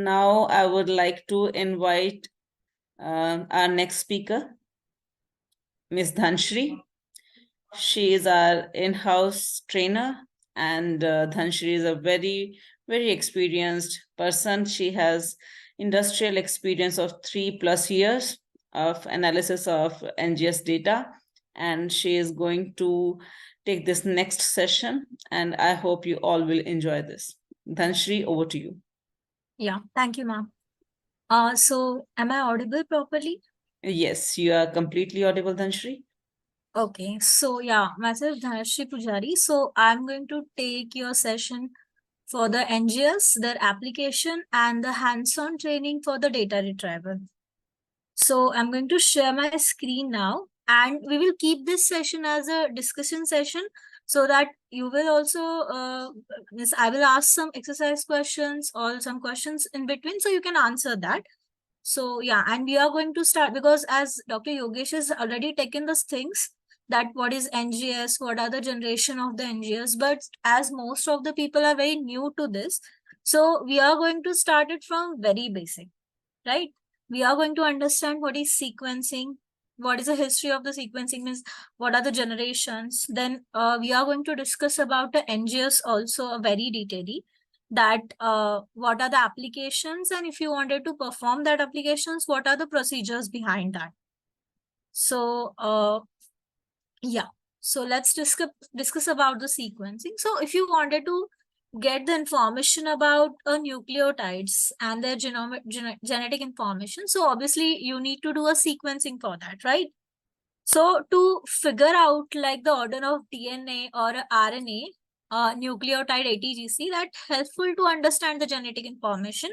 now I would like to invite our next speaker, Ms. Dhanshri. She is our in-house trainer, and Dhanshri is a very, very experienced person. She has industrial experience of 3+ years of analysis of NGS data, and she is going to take this next session, and I hope you all will enjoy this. Dhanshri, over to you. Yeah, thank you, ma'am. So am I audible properly? Yes, you are completely audible, Dhanshri. Okay, so yeah, myself Dhanashri Pujari. So I'm going to take your session for the NGS, their application, and the hands-on training for the data retrieval. So I'm going to share my screen now, and we will keep this session as a discussion session so that you will also, I will ask some exercise questions or some questions in between so you can answer that. So yeah, and we are going to start because as Dr. Yogesh has already taken those things, that what is NGS, what are the generation of the NGS, but as most of the people are very new to this, so we are going to start it from very basic, right? We are going to understand what is sequencing, what is the history of the sequencing, means what are the generations. Then we are going to discuss about the NGS also very detailedly, that what are the applications, and if you wanted to perform that applications, what are the procedures behind that. So yeah, so let's discuss about the sequencing. So if you wanted to get the information about nucleotides and their genetic information, so obviously you need to do a sequencing for that, right? So to figure out like the order of DNA or RNA, nucleotide ATGC, that helpful to understand the genetic information.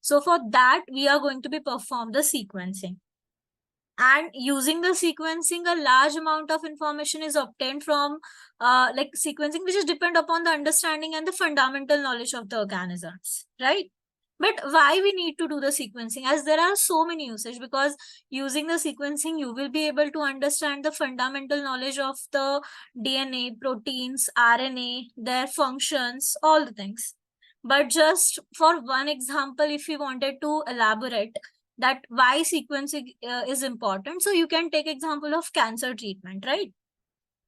So for that, we are going to be perform the sequencing. And using the sequencing, a large amount of information is obtained from like sequencing, which is depend upon the understanding and the fundamental knowledge of the organisms, right? But why we need to do the sequencing? As there are so many usage, because using the sequencing, you will be able to understand the fundamental knowledge of the DNA, proteins, RNA, their functions, all the things. But just for one example, if you wanted to elaborate that why sequencing is important, so you can take example of cancer treatment, right?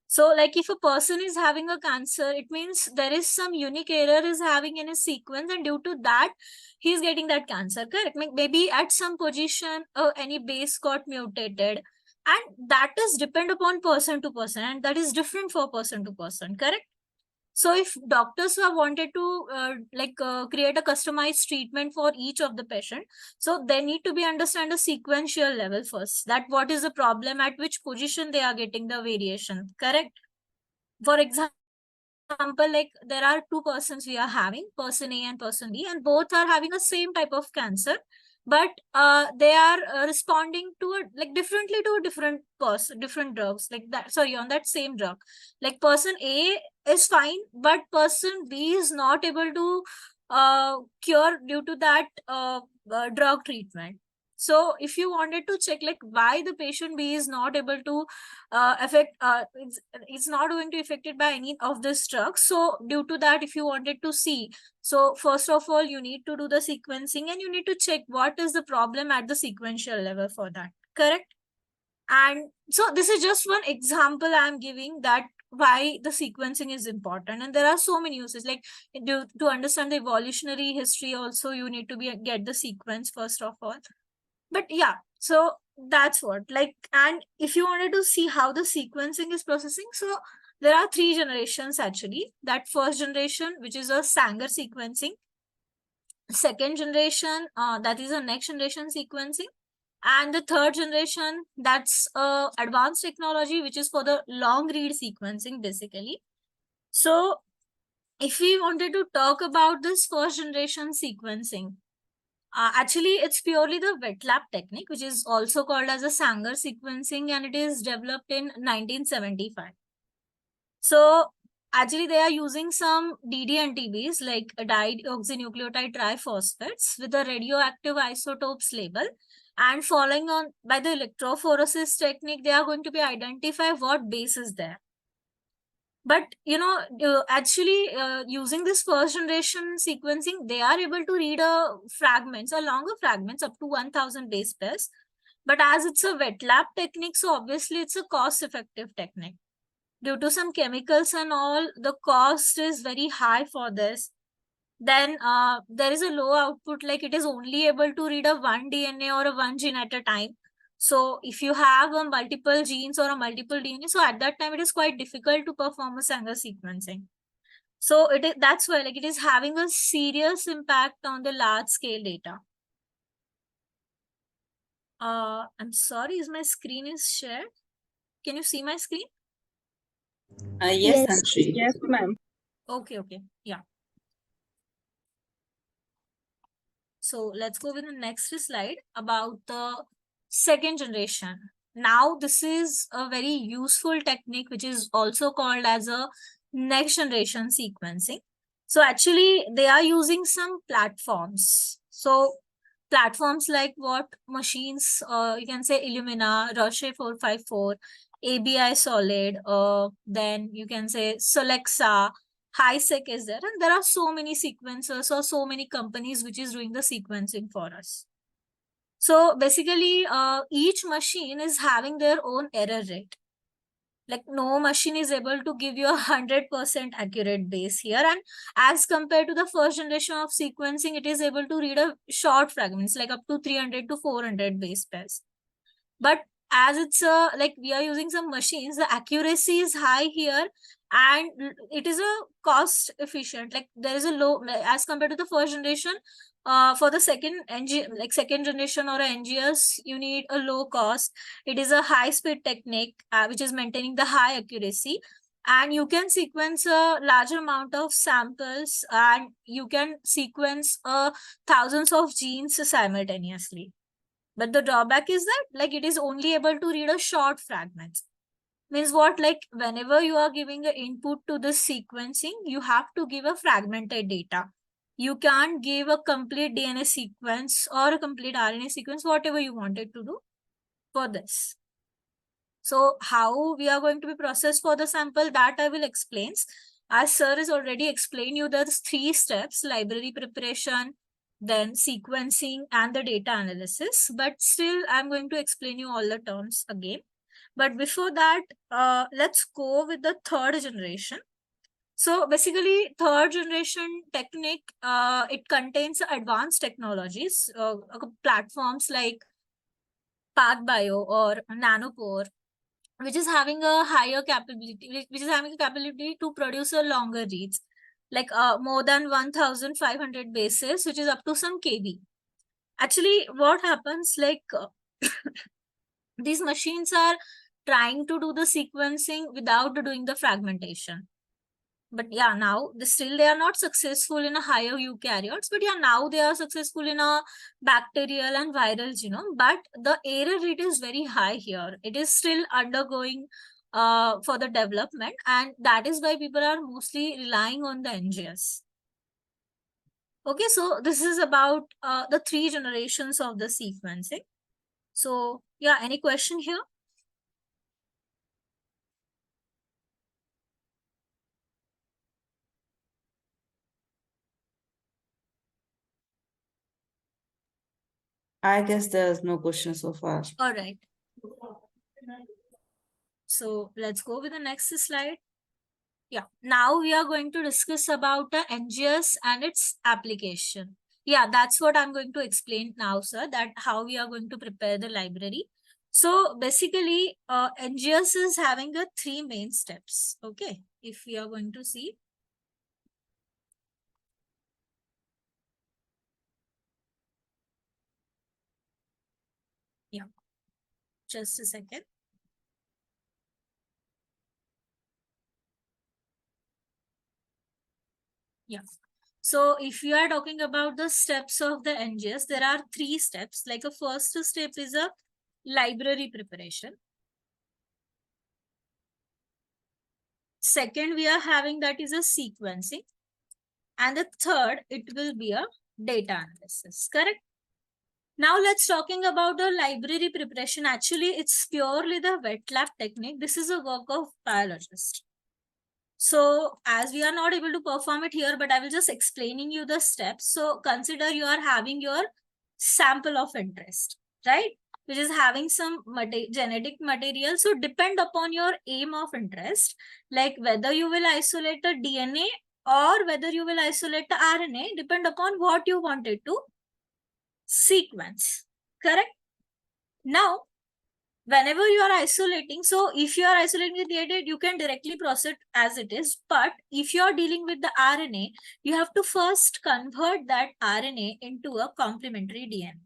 So like if a person is having a cancer, it means there is some unique error is having in his sequence, and due to that he is getting that cancer, correct? Maybe at some position any base got mutated, and that is depend upon person to person, and that is different for person to person, correct? So if doctors have wanted to create a customized treatment for each of the patient, so they need to be understand a sequential level first, that what is the problem, at which position they are getting the variation, correct? For example, like there are two persons we are having, person A and person B, and both are having the same type of cancer, but they are responding to it like differently to a different drugs, like that, sorry, on that same drug. Like person A is fine, but person B is not able to cure due to that drug treatment. So if you wanted to check like why the patient B is not able to it's not going to be affected by any of this drugs, so due to that, if you wanted to see, so first of all you need to do the sequencing, and you need to check what is the problem at the sequential level for that, correct? And so this is just one example I'm giving, that why the sequencing is important. And there are so many uses, like to understand the evolutionary history also, you need to get the sequence first of all. But yeah, so that's what, like, and if you wanted to see how the sequencing is processing, so there are 3 generations actually. That first generation, which is a Sanger sequencing. Second generation, that is a next generation sequencing. And the third generation, that's advanced technology, which is for the long read sequencing basically. So if we wanted to talk about this first generation sequencing, actually, it's purely the wet lab technique, which is also called as a Sanger sequencing, and it is developed in 1975. So actually, they are using some DDNTBs like dideoxynucleotide triphosphates with a radioactive isotopes label, and following on by the electrophoresis technique, they are going to be identify what base is there. But actually using this first generation sequencing, they are able to read a fragments or longer fragments up to 1000 base pairs. But as it's a wet lab technique, so obviously it's a cost effective technique. Due to some chemicals and all, the cost is very high for this. Then there is a low output, like it is only able to read a one DNA or a one gene at a time. So if you have a multiple genes or a multiple DNA, so at that time it is quite difficult to perform a Sanger sequencing. So that's why like it is having a serious impact on the large scale data. I'm sorry, is my screen is shared? Can you see my screen? Yes, Dhanashree. Yes, ma'am. Okay, yeah. So let's go with the next slide about the second generation. Now this is a very useful technique which is also called as a next generation sequencing. So actually they are using some platforms. So platforms like what machines, you can say Illumina, Roche 454, ABI Solid, then you can say Solexa, HiSec is there, and there are so many sequencers or so many companies which is doing the sequencing for us. So basically, each machine is having their own error rate. Like no machine is able to give you 100% accurate base here. And as compared to the first generation of sequencing, it is able to read a short fragments like up to 300 to 400 base pairs. But as it's like we are using some machines, the accuracy is high here, and it is a cost efficient. Like there is a low as compared to the first generation. For the second generation or a NGS, you need a low cost. It is a high speed technique which is maintaining the high accuracy, and you can sequence a larger amount of samples, and you can sequence thousands of genes simultaneously. But the drawback is that like it is only able to read a short fragments. Means what? Like whenever you are giving an input to the sequencing, you have to give a fragmented data. You can't give a complete DNA sequence or a complete RNA sequence, whatever you wanted to do for this. So how we are going to be processed for the sample, that I will explain. As sir has already explained you, there's 3 steps: library preparation, then sequencing, and the data analysis. But still, I'm going to explain you all the terms again. But before that, let's go with the third generation. So basically, third generation technique, it contains advanced technologies, platforms like PathBio or Nanopore, which is having a higher capability, which is having a capability to produce a longer reads, like more than 1500 bases, which is up to some KB. Actually, what happens, like these machines are trying to do the sequencing without doing the fragmentation. But yeah, now still they are not successful in a higher eukaryotes, but yeah, now they are successful in a bacterial and viral genome. But the error rate is very high here. It is still undergoing for the development, and that is why people are mostly relying on the NGS. Okay, so this is about the 3 generations of the sequencing. So yeah, any question here? I guess there's no question so far. All right. So let's go with the next slide. Yeah, now we are going to discuss about the NGS and its application. Yeah, that's what I'm going to explain now, sir, that how we are going to prepare the library. So basically, NGS is having a 3 main steps. Okay, if we are going to see. Yeah, just a second. Yeah. So if you are talking about the steps of the NGS, there are 3 steps. Like a first step is a library preparation. Second, we are having that is a sequencing. And the third, it will be a data analysis, correct? Now let's talking about the library preparation. Actually, it's purely the wet lab technique. This is a work of biologist. So as we are not able to perform it here, but I will just explaining you the steps. So consider you are having your sample of interest, right? Which is having some genetic material. So depend upon your aim of interest, like whether you will isolate the DNA or whether you will isolate the RNA, depend upon what you wanted to sequence, correct? Now, whenever you are isolating, so if you are isolating the DNA, you can directly process as it is. But if you are dealing with the RNA, you have to first convert that RNA into a complementary DNA,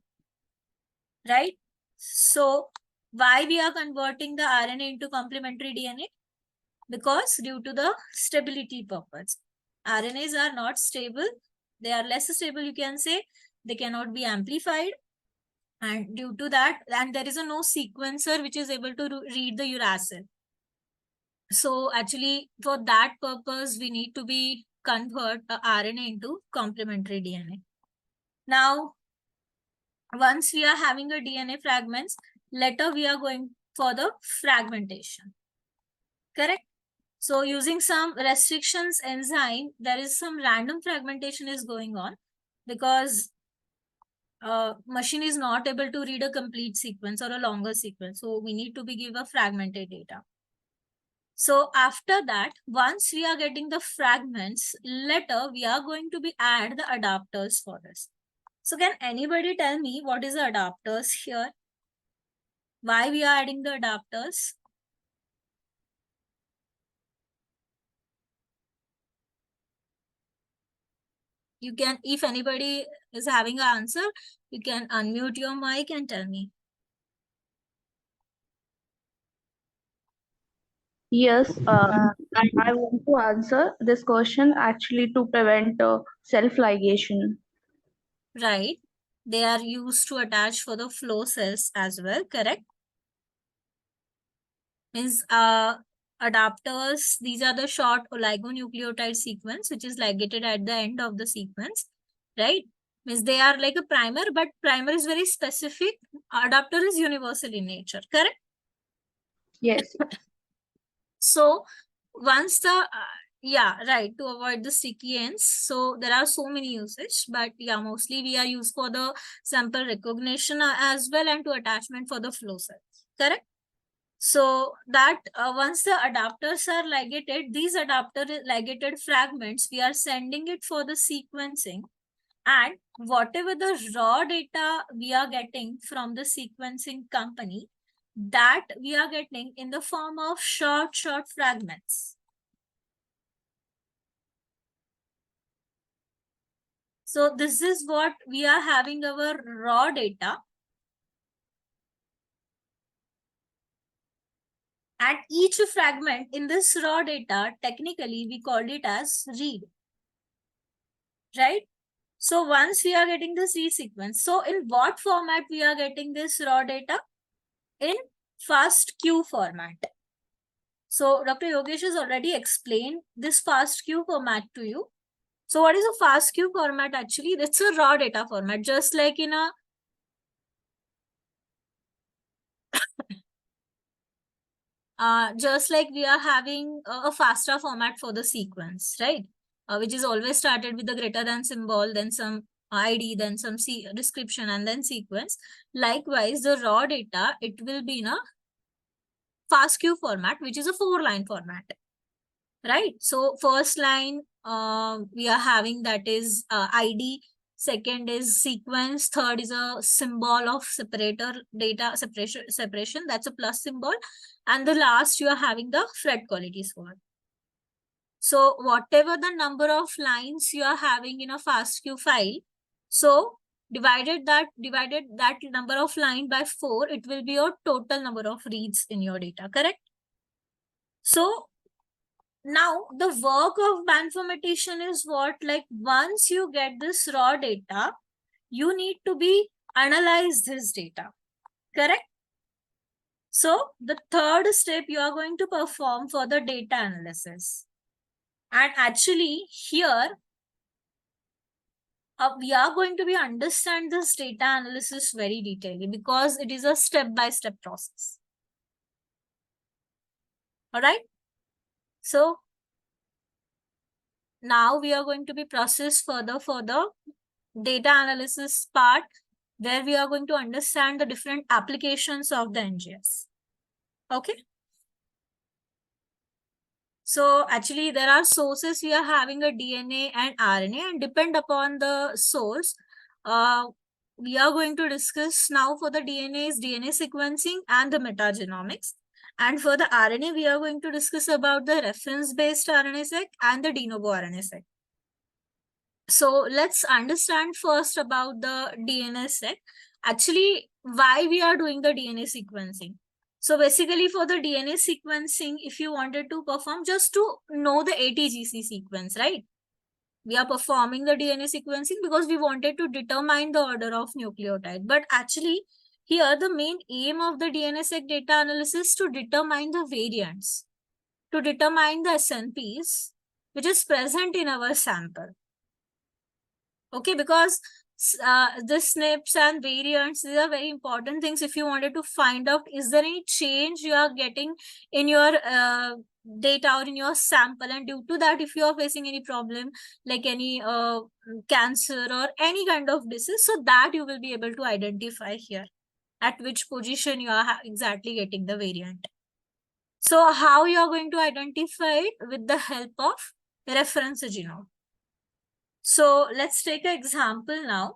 right? So why we are converting the RNA into complementary DNA? Because due to the stability purpose. RNAs are not stable. They are less stable, you can say. They cannot be amplified. And due to that, and there is a no sequencer which is able to read the uracil. So actually, for that purpose, we need to be convert the RNA into complementary DNA. Now, once we are having a DNA fragments, later we are going for the fragmentation. Correct? So using some restrictions enzyme, there is some random fragmentation is going on because machine is not able to read a complete sequence or a longer sequence. So we need to be give a fragmented data. So after that, once we are getting the fragments, later we are going to be add the adapters for this. So can anybody tell me what is the adapters here? Why we are adding the adapters? You can, if anybody is having an answer, you can unmute your mic and tell me. Yes, I want to answer this question actually to prevent self-ligation. Right. They are used to attach for the flow cells as well, correct? Means adapters, these are the short oligonucleotide sequence, which is ligated at the end of the sequence, right? Means they are like a primer, but primer is very specific. Adapter is universal in nature, correct? Yes. So once the yeah, right, to avoid the sticky ends. So there are so many usage, but yeah, mostly we are used for the sample recognition as well and to attachment for the flow cells, correct? So that once the adapters are ligated, these adapter ligated fragments, we are sending it for the sequencing, and whatever the raw data we are getting from the sequencing company, that we are getting in the form of short fragments. So this is what we are having our raw data. And each fragment in this raw data, technically we called it as read, right? So once we are getting this read sequence, so in what format we are getting this raw data? In FASTQ format. So Dr. Yogesh has already explained this FASTQ format to you. So what is a FASTQ format actually? It's a raw data format, just like in a just like we are having a FASTA format for the sequence, right? Which is always started with the greater than symbol, then some ID, then some description, and then sequence. Likewise, the raw data, it will be in a FASTQ format, which is a 4-line format, right? So first line, we are having that is ID, second is sequence, third is a symbol of separator data separation, that's a plus symbol, and the last you are having the Fred quality score. So whatever the number of lines you are having in a FASTQ file, so divided that number of line by 4, it will be your total number of reads in your data, correct? So now the work of bioinformatician is what, like once you get this raw data, you need to be analyze this data, correct? So the third step you are going to perform for the data analysis. And actually here, we are going to be understand this data analysis very detailedly because it is a step-by-step process. All right. So now we are going to be processed further for the data analysis part, where we are going to understand the different applications of the NGS. Okay. So actually there are sources. We are having a DNA and RNA, and depend upon the source, we are going to discuss now for the DNA is DNA sequencing and the metagenomics. And for the RNA, we are going to discuss about the reference-based RNA-seq and the de novo RNA-seq. So let's understand first about the DNA-seq. Actually, why we are doing the DNA sequencing. So basically for the DNA sequencing, if you wanted to perform just to know the ATGC sequence, right? We are performing the DNA sequencing because we wanted to determine the order of nucleotide. But actually here the main aim of the DNA-seq data analysis is to determine the variants, to determine the SNPs which is present in our sample. Okay, because the SNPs and variants, these are very important things if you wanted to find out is there any change you are getting in your data or in your sample, and due to that if you are facing any problem like any cancer or any kind of disease, so that you will be able to identify here at which position you are exactly getting the variant. So how you are going to identify it? With the help of reference genome. So let's take an example now,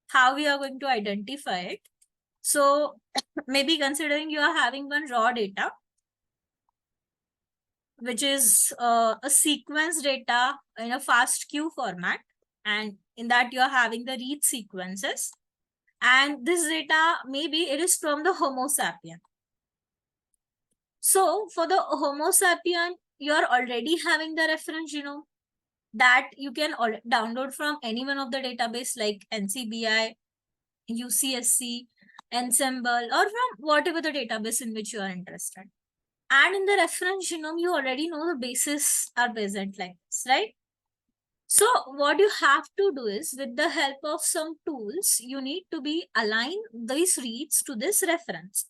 how we are going to identify it. So maybe considering you are having one raw data, which is a sequence data in a FASTQ format. And in that you are having the read sequences. And this data, maybe it is from the Homo sapien. So for the Homo sapien, you are already having the reference genome that you can download from any one of the database like NCBI, UCSC, Ensemble, or from whatever the database in which you are interested. And in the reference genome, you already know the bases are present like this, right? So what you have to do is, with the help of some tools, you need to be align these reads to this reference.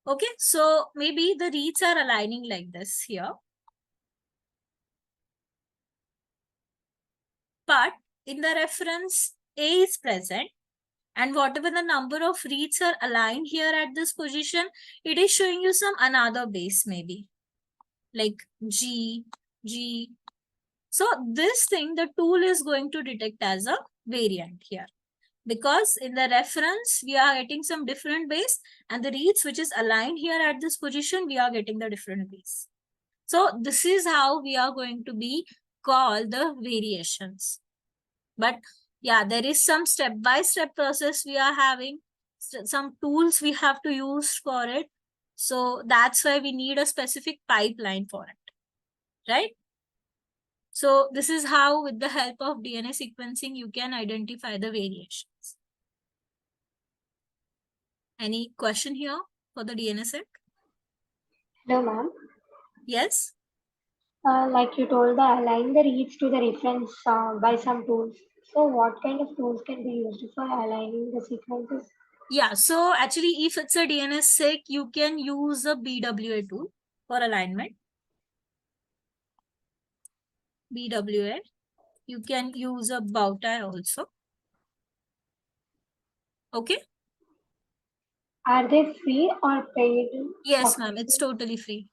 Okay, so maybe the reads are aligning like this here. But in the reference, A is present, and whatever the number of reads are aligned here at this position, it is showing you some another base maybe like G, G. So this thing, the tool is going to detect as a variant here, because in the reference, we are getting some different base, and the reads which is aligned here at this position, we are getting the different base. So this is how we are going to be called the variations. But yeah, there is some step-by-step process we are having, some tools we have to use for it. So that's why we need a specific pipeline for it, right? So this is how, with the help of DNA sequencing, you can identify the variations. Any question here for the DNA seq? Hello, ma'am. Yes. Like you told, the align the reads to the reference by some tools. So, what kind of tools can be used for aligning the sequences? Yeah, so actually, if it's a DNA seq, you can use a BWA tool for alignment. BWA. You can use a bow tie also. Okay. Are they free or paid? Yes, ma'am. It's totally free.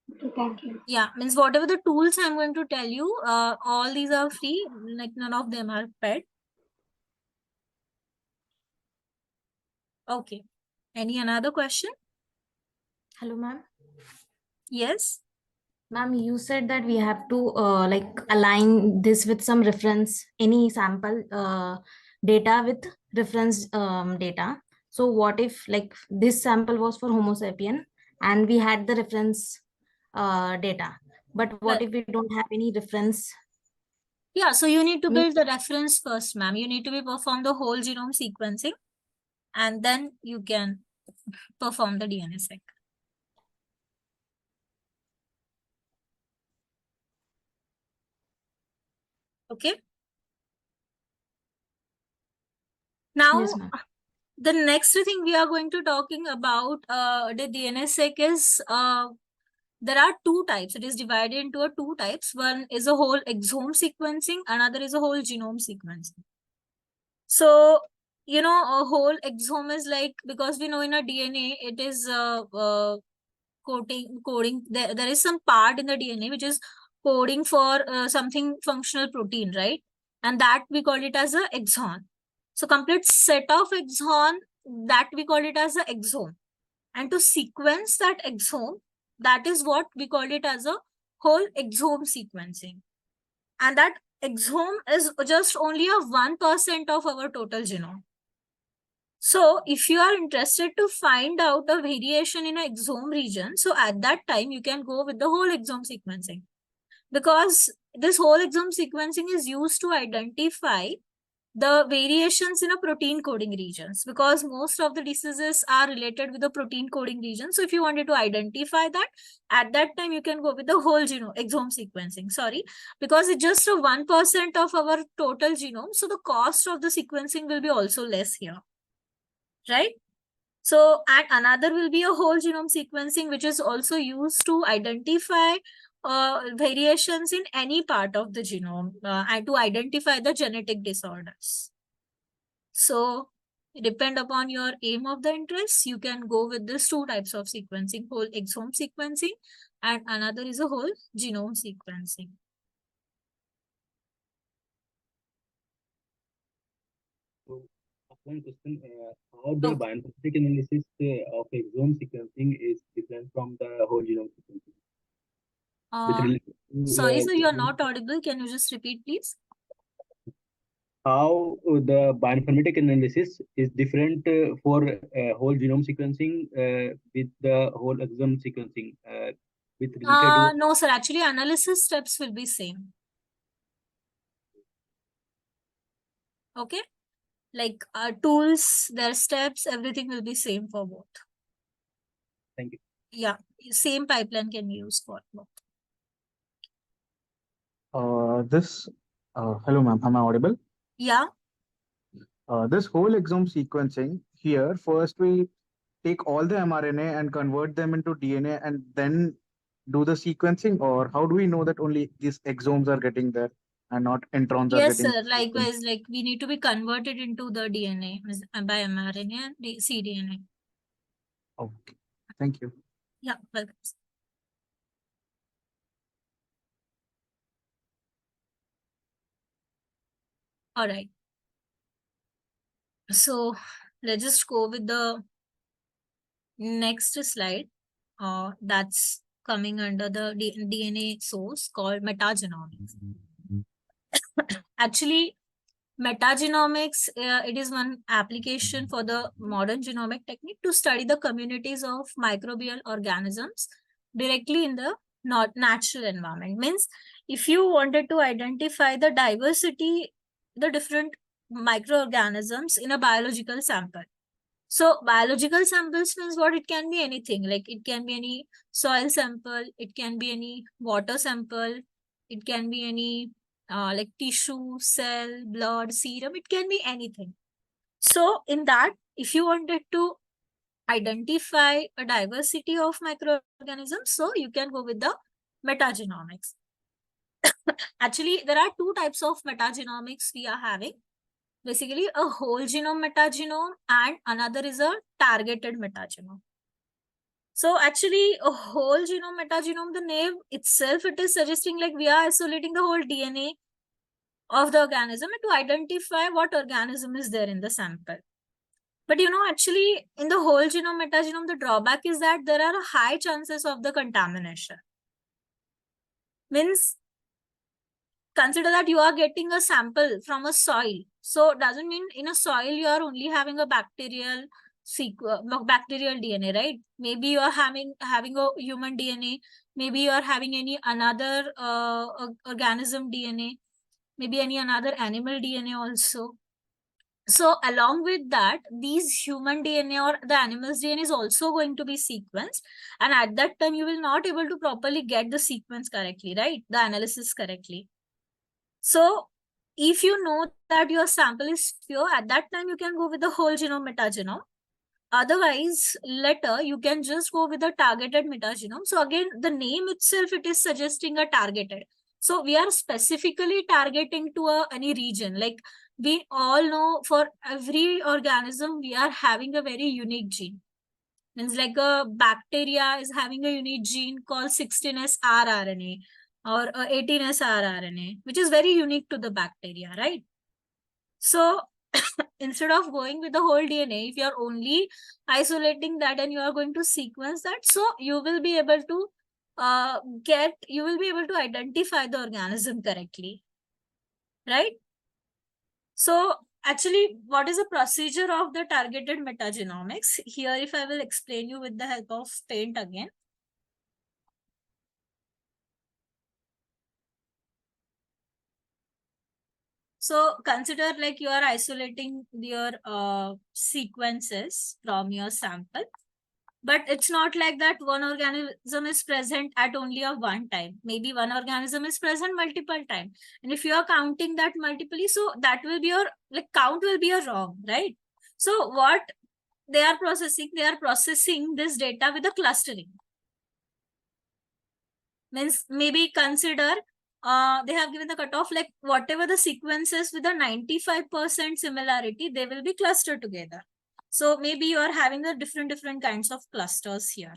Okay, thank you. Yeah, means whatever the tools I'm going to tell you, all these are free. Like none of them are paid. Okay. Any another question? Hello, ma'am. Yes. Ma'am, you said that we have to like align this with some reference, any sample data with reference data. So what if like this sample was for Homo sapien and we had the reference data, but what if we don't have any reference? Yeah, so you need to build the reference first, ma'am. You need to be perform the whole genome sequencing, and then you can perform the DNA seq. Okay. Now, Yes, ma'am. the next thing we are going to talking about the DNA seq is there are two types. It is divided into two types. One is a whole exome sequencing, another is a whole genome sequencing. So, you know, a whole exome is like, because we know in a DNA, it is coding. There is some part in the DNA which is coding for something functional protein, right? And that we call it as a exon. So complete set of exon, that we call it as a exome. And to sequence that exome, that is what we call it as a whole exome sequencing. And that exome is just only a 1% of our total genome. So if you are interested to find out a variation in an exome region, so at that time you can go with the whole exome sequencing, because this whole exome sequencing is used to identify the variations in a protein coding regions, because most of the diseases are related with the protein coding region. So if you wanted to identify that, at that time you can go with the whole genome exome sequencing. Sorry, because it's just a 1% of our total genome, so the cost of the sequencing will be also less here, right? So, and another will be a whole genome sequencing, which is also used to identify variations in any part of the genome and to identify the genetic disorders. So, depend upon your aim of the interest, you can go with these two types of sequencing, whole exome sequencing, and another is a whole genome sequencing. So, one question, how the bioinformatic analysis of exome sequencing is different from the whole genome sequencing? With relation to, Sorry, sir, you are not audible. Can you just repeat, please? how the bioinformatic analysis is different for whole genome sequencing with the whole exome sequencing with related to No, sir, actually analysis steps will be same. Okay, like tools, their steps, everything will be same for both. Thank you. Yeah, same pipeline can be used for both. Hello, ma'am. Am I audible? Yeah. This whole exome sequencing here, first we take all the mRNA and convert them into DNA and then do the sequencing, or how do we know that only these exomes are getting there and not introns are Yes, getting sir. sequenced? Likewise, like we need to be converted into the DNA by mRNA and cDNA. Okay, thank you. Yeah, welcome. All right. So let's just go with the next slide. That's coming under the DNA source called metagenomics. Actually, metagenomics, it is one application for the modern genomic technique to study the communities of microbial organisms directly in the not natural environment. Means if you wanted to identify the diversity, the different microorganisms in a biological sample. So biological samples means what? It can be anything, like it can be any soil sample, it can be any water sample, it can be any like tissue, cell, blood, serum, it can be anything. So in that, if you wanted to identify a diversity of microorganisms, so you can go with the metagenomics. Actually, there are two types of metagenomics we are having. Basically, a whole genome metagenome and another is a targeted metagenome. So actually, a whole genome metagenome, the name itself, it is suggesting like we are isolating the whole DNA of the organism and to identify what organism is there in the sample. But you know, actually, in the whole genome metagenome, the drawback is that there are high chances of the contamination. Means, consider that you are getting a sample from a soil. So doesn't mean in a soil you are only having a bacterial bacterial DNA, right? Maybe you are having a human DNA. Maybe you are having any another organism DNA. Maybe any another animal DNA also. So along with that, these human DNA or the animal's DNA is also going to be sequenced. And at that time, you will not able to properly get the sequence correctly, right? The analysis correctly. So if you know that your sample is pure, at that time you can go with the whole genome metagenome. Otherwise, later you can just go with the targeted metagenome. So again, the name itself, it is suggesting a targeted. So we are specifically targeting to any region. Like we all know, for every organism, we are having a very unique gene. Means like a bacteria is having a unique gene called 16S rRNA or 18S rRNA, which is very unique to the bacteria, right? So instead of going with the whole DNA, if you're only isolating that and you are going to sequence that, so you will be able to you will be able to identify the organism correctly, right? So actually, what is the procedure of the targeted metagenomics? Here, if I will explain you with the help of paint again. So consider like you are isolating your sequences from your sample. But it's not like that one organism is present at only a one time. Maybe one organism is present multiple times. And if you are counting that multiply, so that will be your, like, count will be a wrong, right? So what they are processing this data with a clustering. Means maybe consider they have given the cutoff, like whatever the sequences with a 95% similarity, they will be clustered together. So maybe you are having the different kinds of clusters here.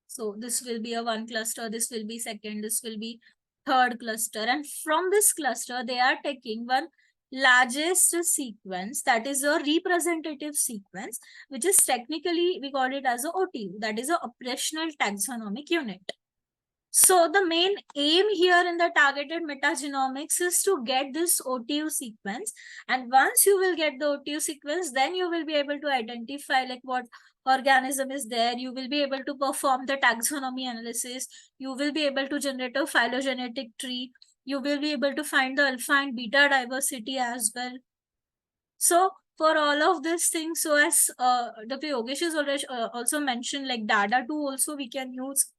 So this will be a one cluster, this will be second, this will be third cluster. And from this cluster, they are taking one largest sequence, that is a representative sequence, which is technically, we call it as a OTU, that is a operational taxonomic unit. So the main aim here in the targeted metagenomics is to get this OTU sequence. And once you will get the OTU sequence, then you will be able to identify like what organism is there. You will be able to perform the taxonomy analysis. You will be able to generate a phylogenetic tree. You will be able to find the alpha and beta diversity as well. So for all of these things, so as Dr. Yogesh has already also mentioned, like DADA2 also we can use.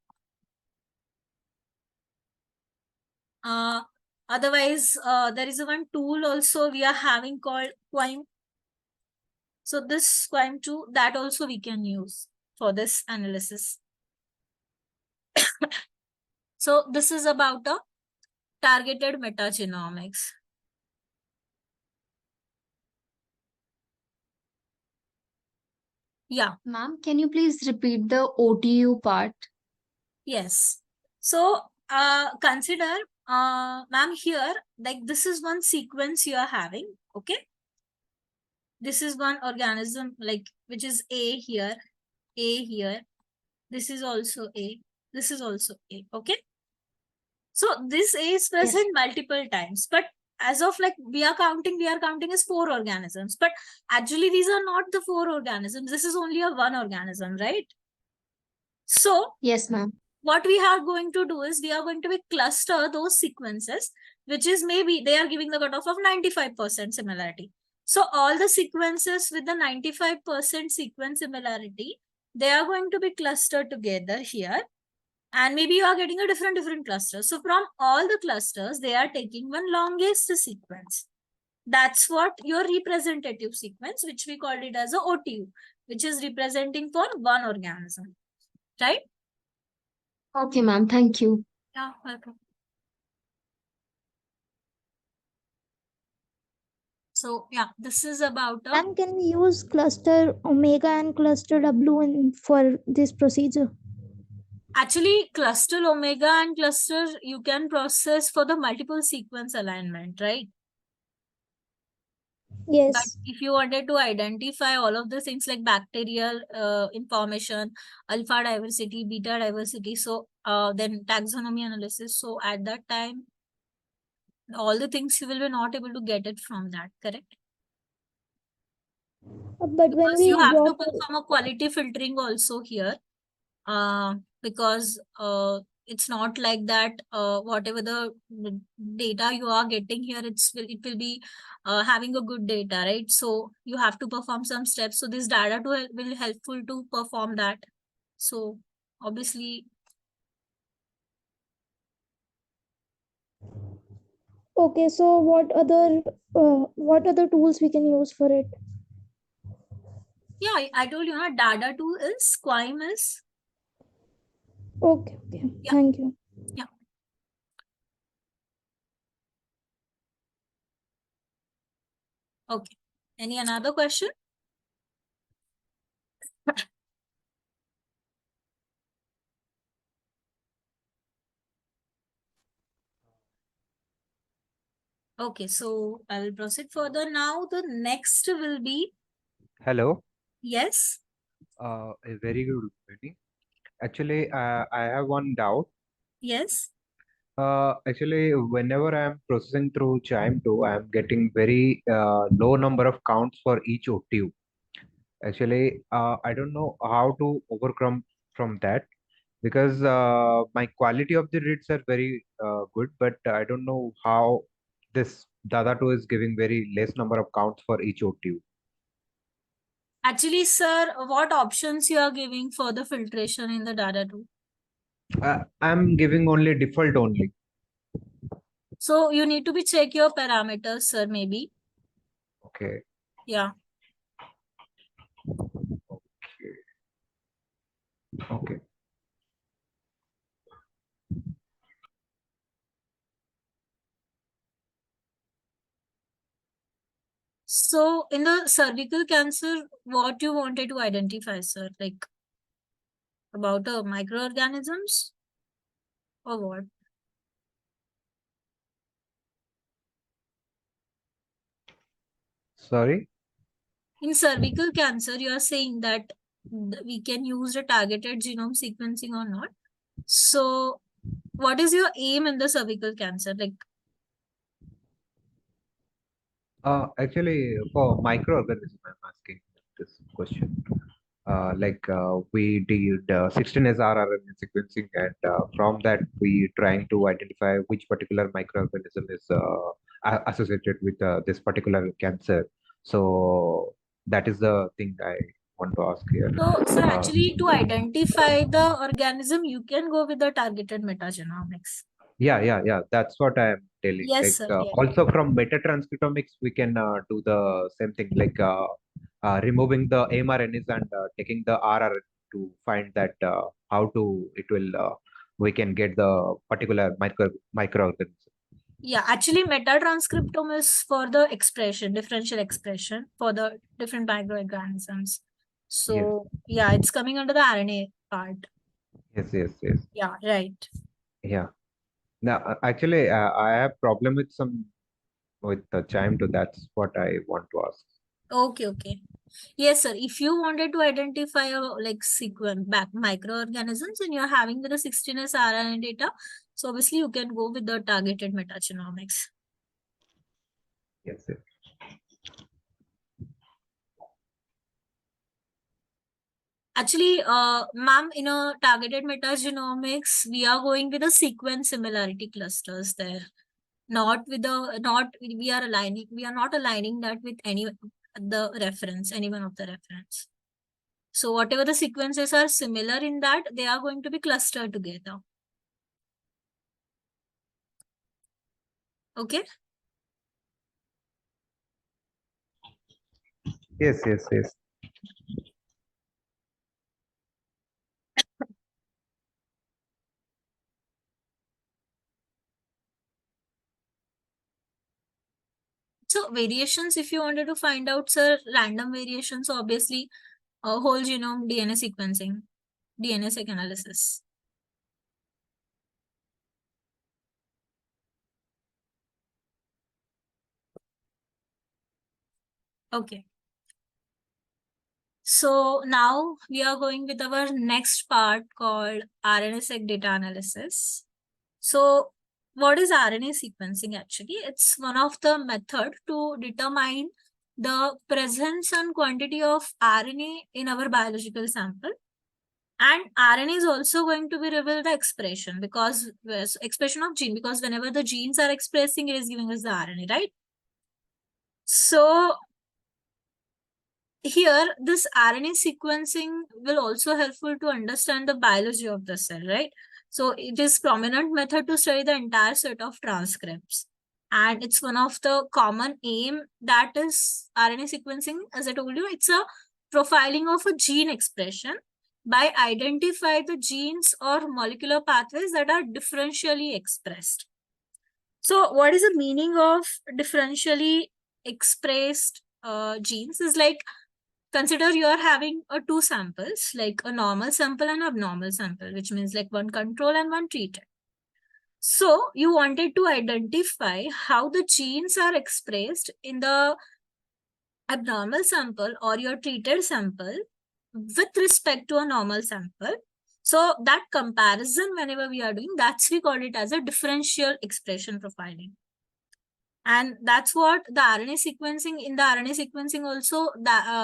Otherwise, there is one tool also we are having called Quime. So this Quime2, that also we can use for this analysis. So this is about a targeted metagenomics. Yeah. Ma'am, can you please repeat the OTU part? Yes. So consider, ma'am, here, like this is one sequence you are having, okay? This is one organism, like, which is A here, A here. This is also A. This is also A, okay? So this A is present multiple times, but as of like we are counting as 4 organisms, but actually these are not the 4 organisms. This is only a one organism, right? So Yes, ma'am. what we are going to do is we are going to cluster those sequences, which is maybe they are giving the cutoff of 95% similarity. So all the sequences with the 95% sequence similarity, they are going to be clustered together here. And maybe you are getting a different cluster. So from all the clusters, they are taking one longest sequence. That's what your representative sequence, which we called it as a OTU, which is representing for one organism, right? Okay, ma'am. Thank you. Yeah, welcome. So yeah, this is about a... Ma'am, can we use cluster omega and cluster W for this procedure? Actually, cluster omega and cluster you can process for the multiple sequence alignment, right? Yes. But if you wanted to identify all of the things like bacterial information, alpha diversity, beta diversity, so then taxonomy analysis, so at that time, all the things you will be not able to get it from that, correct? But when Because we you have draw to perform a quality filtering also here. Because it's not like that whatever the data you are getting here, it will be having a good data, right? So you have to perform some steps. So this data will helpful to perform that. So obviously. Okay, so what other tools we can use for it? Yeah, I told you, Data2 is, Quime is. Okay, Yeah. thank you. Yeah. Okay. Any another question? Okay, so I will proceed further. Now the next will be, Hello. yes. A very good evening. Actually, I have one doubt. Yes. Actually, whenever I am processing through Chime 2, I am getting very low number of counts for each octave. Actually, I don't know how to overcome from that because my quality of the reads are very good, but I don't know how this Dada 2 is giving very less number of counts for each octave. Actually, sir, what options you are giving for the filtration in the Data2? I'm giving only default only. So you need to be check your parameters, sir, maybe. Okay. Yeah. Okay. So in the cervical cancer, what you wanted to identify, sir? Like about microorganisms or what? Sorry. In cervical cancer, you are saying that we can use the targeted genome sequencing or not. So what is your aim in the cervical cancer? Like, Actually, for microorganism, I'm asking this question. We did 16S rRNA sequencing, and from that, we trying to identify which particular microorganism is associated with this particular cancer. So that is the thing I want to ask here. so, sir, actually, to identify the organism, you can go with the targeted metagenomics. Yeah. That's what I am telling. Yes, Like sir. Yeah. also from metatranscriptomics, we can do the same thing, like removing the mRNAs and taking the RRN to find that how to it will we can get the particular microorganism. Yeah, actually, metatranscriptome is for the expression, differential expression for the different microorganisms. Yes, So, yeah, it's coming under the RNA part. yes. Yeah, right. Yeah. Now, actually, I have problem with the chime too. That's what I want to ask. Okay. Yes, sir. If you wanted to identify a like sequence back microorganisms and you're having the 16S RNA data, so obviously you can go with the targeted metagenomics. Yes. Actually, ma'am, in a targeted metagenomics, we are going with the sequence similarity clusters there. Not with the we are not aligning that with any one of the reference. So whatever the sequences are similar in that, they are going to be clustered together. Okay. Yes. So variations, if you wanted to find out, sir, random variations, obviously, whole genome DNA sequencing, DNA seq analysis. Okay. So now we are going with our next part called RNA-seq data analysis. So what is RNA sequencing actually? It's one of the method to determine the presence and quantity of RNA in our biological sample. And RNA is also going to be reveal the expression because expression of gene, because whenever the genes are expressing, it is giving us the RNA, right? So here, this RNA sequencing will also helpful to understand the biology of the cell, right? So it is prominent method to study the entire set of transcripts. And it's one of the common aim that is RNA sequencing. As I told you, it's a profiling of a gene expression by identify the genes or molecular pathways that are differentially expressed. So what is the meaning of differentially expressed genes? Is like, consider you are having two samples, like a normal sample and abnormal sample, which means like one control and one treated. So you wanted to identify how the genes are expressed in the abnormal sample or your treated sample with respect to a normal sample. So that comparison, whenever we are doing, that's we call it as a differential expression profiling. And that's what the RNA sequencing, in the RNA sequencing also,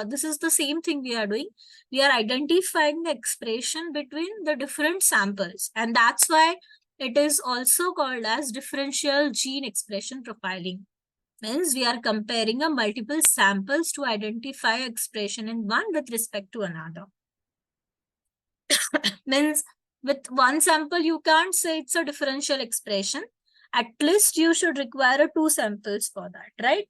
this is the same thing we are doing. We are identifying the expression between the different samples. And that's why it is also called as differential gene expression profiling. Means we are comparing a multiple samples to identify expression in one with respect to another. Means with one sample, you can't say it's a differential expression. At least you should require two samples for that, right?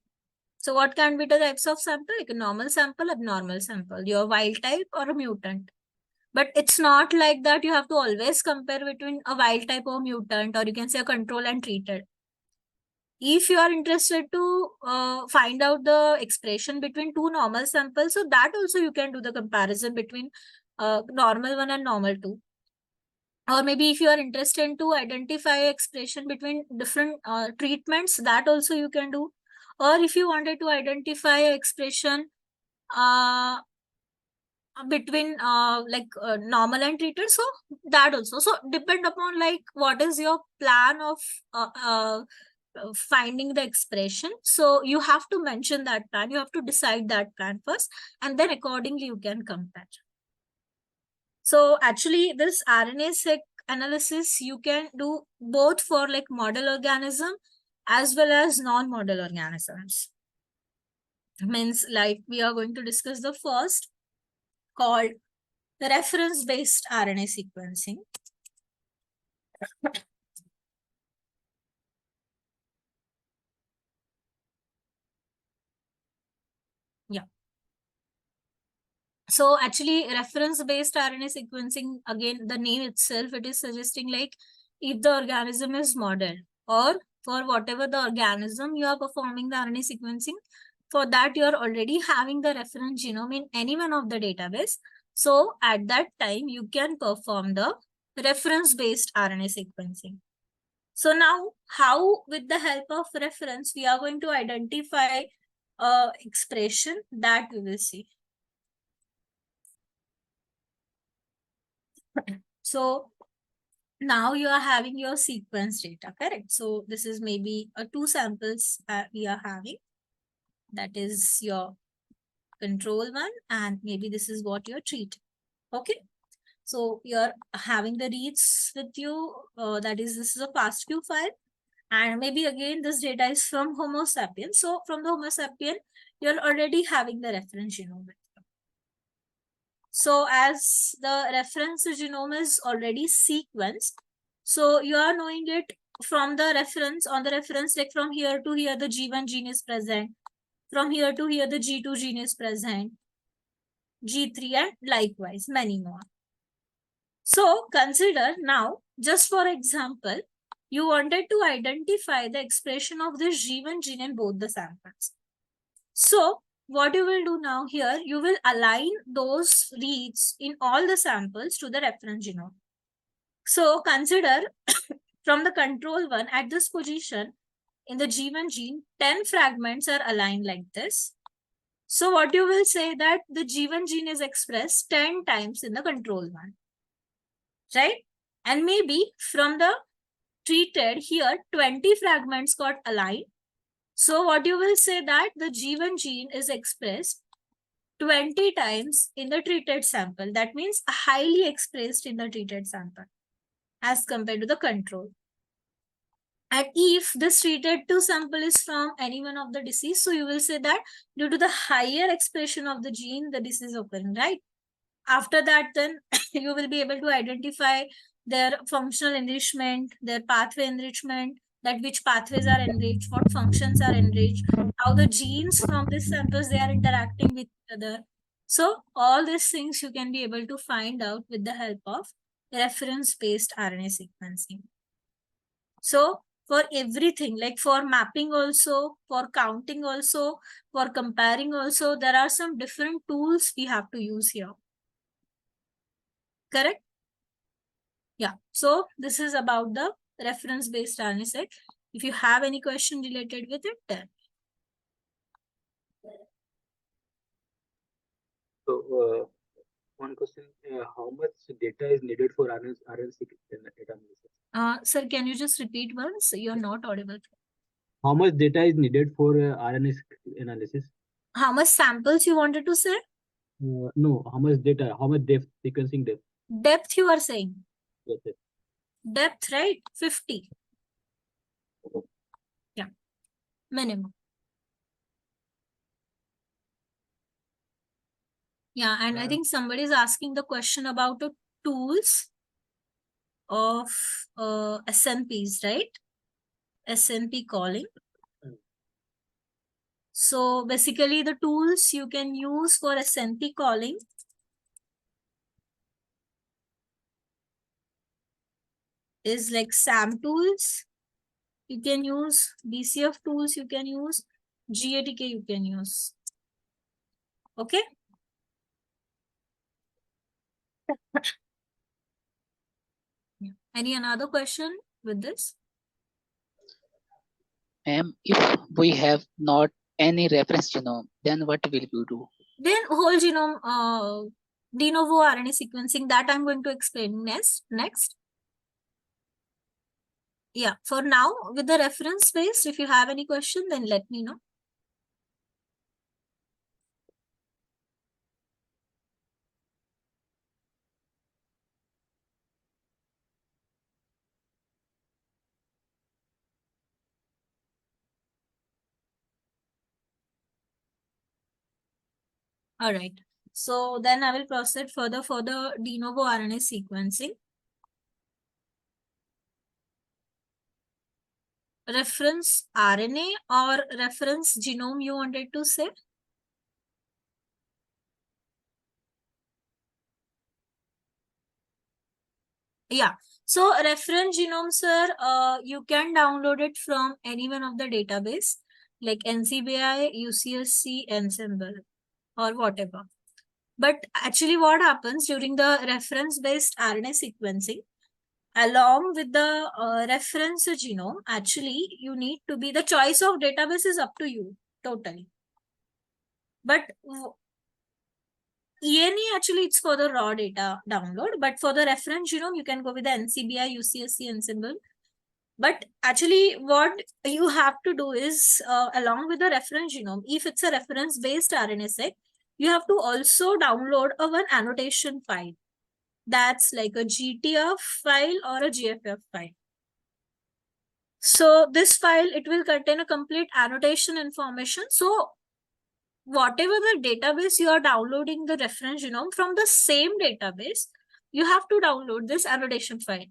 So what can be the types of sample? Like a normal sample, abnormal sample, your wild type or a mutant. But it's not like that you have to always compare between a wild type or mutant, or you can say a control and treated. If you are interested to find out the expression between two normal samples, so that also you can do the comparison between normal one and normal two. Or maybe if you are interested to identify expression between different treatments, that also you can do. Or if you wanted to identify expression between normal and treated, so that also. So depend upon like what is your plan of finding the expression. So you have to mention that plan, you have to decide that plan first, and then accordingly you can compare. So actually this RNA-seq analysis you can do both for like model organism as well as non-model organisms. Means like we are going to discuss the first, called the reference-based RNA sequencing. Yeah. So actually reference-based RNA sequencing, again, the name itself, it is suggesting like if the organism is modeled, or for whatever the organism you are performing the RNA sequencing, for that you are already having the reference genome in any one of the database. So at that time you can perform the reference-based RNA sequencing. So now how, with the help of reference, we are going to identify expression, that we will see. So now you are having your sequence data, correct? So this is maybe two samples we are having. That is your control one, and maybe this is what you're treating. Okay. So you're having the reads with you. That is, this is a FASTQ file. And maybe again, this data is from Homo sapiens. So from the Homo sapien, you're already having the reference genome with you. So as the reference genome is already sequenced, so you are knowing it from the reference, on the reference, like from here to here, the G1 gene is present. From here to here, the G2 gene is present. G3 and likewise, many more. So consider now, just for example, you wanted to identify the expression of this G1 gene in both the samples. So what you will do now here, you will align those reads in all the samples to the reference genome. So consider from the control one at this position in the G1 gene, 10 fragments are aligned like this. So what you will say that the G1 gene is expressed 10 times in the control one, right? And maybe from the treated here, 20 fragments got aligned. So what you will say that the G1 gene is expressed 20 times in the treated sample. That means highly expressed in the treated sample as compared to the control. And if this treated to sample is from any one of the disease, so you will say that due to the higher expression of the gene, the disease is occurring, right? After that, then you will be able to identify their functional enrichment, their pathway enrichment, that which pathways are enriched, what functions are enriched, how the genes from these samples they are interacting with each other. So all these things you can be able to find out with the help of reference-based RNA sequencing. So for everything, like for mapping also, for counting also, for comparing also, there are some different tools we have to use here. Correct? Yeah. So this is about the reference-based RNA set. If you have any question related with it, then. So, one question, how much data is needed for RNA data analysis? Sir, can you just repeat once? You're not audible. How much data is needed for RNA analysis? How much samples you wanted to say? No, how much data, how much depth, sequencing depth? Depth you are saying? Yes, yes. Depth, right? 50. Yeah. Minimum. Yeah, and I think somebody is asking the question about the tools of SNPs, right? SNP calling. So basically the tools you can use for SNP calling is like SAM tools. You can use BCF tools, you can use GATK, you can use. Okay. Yeah. Any another question with this? If we have not any reference genome, then what will you do? Then whole genome de novo RNA sequencing, that I'm going to explain next. Yeah, for now with the reference based, if you have any question, then let me know. All right. So then I will proceed further for the de novo RNA sequencing. Reference RNA or reference genome you wanted to say? Yeah. So reference genome, sir, you can download it from any one of the database like NCBI, UCSC, Ensemble, or whatever. But actually what happens during the reference-based RNA sequencing, along with the reference genome, actually you need to be, the choice of database is up to you totally. But ENE actually it's for the raw data download, but for the reference genome, you can go with the NCBI, UCSC, Ensemble. But actually what you have to do is along with the reference genome, if it's a reference-based RNA-seq, you have to also download one annotation file. That's like a GTF file or a GFF file. So this file, it will contain a complete annotation information. So whatever the database you are downloading the reference genome from, the same database, you have to download this annotation file.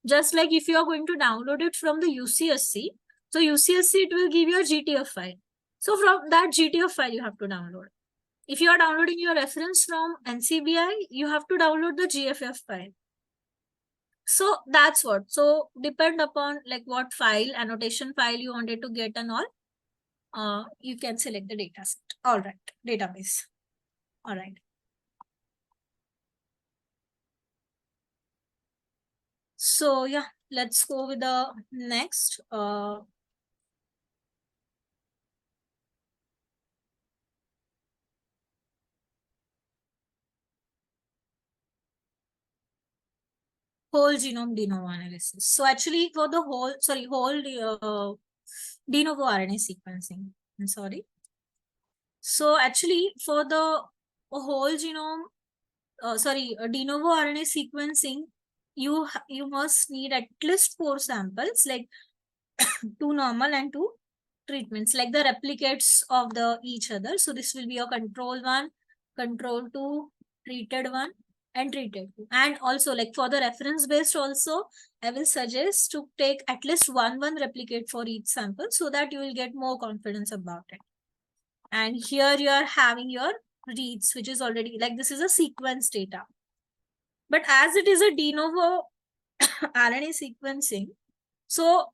Just like if you are going to download it from the UCSC, so UCSC, it will give you a GTF file. So from that GTF file, you have to download. If you are downloading your reference from NCBI, you have to download the GFF file. So that's what. So depend upon like what file, annotation file you wanted to get and all, you can select the data set. All right, database. All right. So yeah, let's go with the next. Whole genome de novo analysis. So actually for the whole de novo RNA sequencing, I'm sorry. So actually for the whole genome, de novo RNA sequencing, you must need at least 4 samples, like 2 normal and 2 treatments, like the replicates of the each other. So this will be a control 1, control 2, treated 1, and treat it. And also, like for the reference based also, I will suggest to take at least one replicate for each sample so that you will get more confidence about it. And here you are having your reads, which is already like this is a sequence data. But as it is a de novo RNA sequencing, so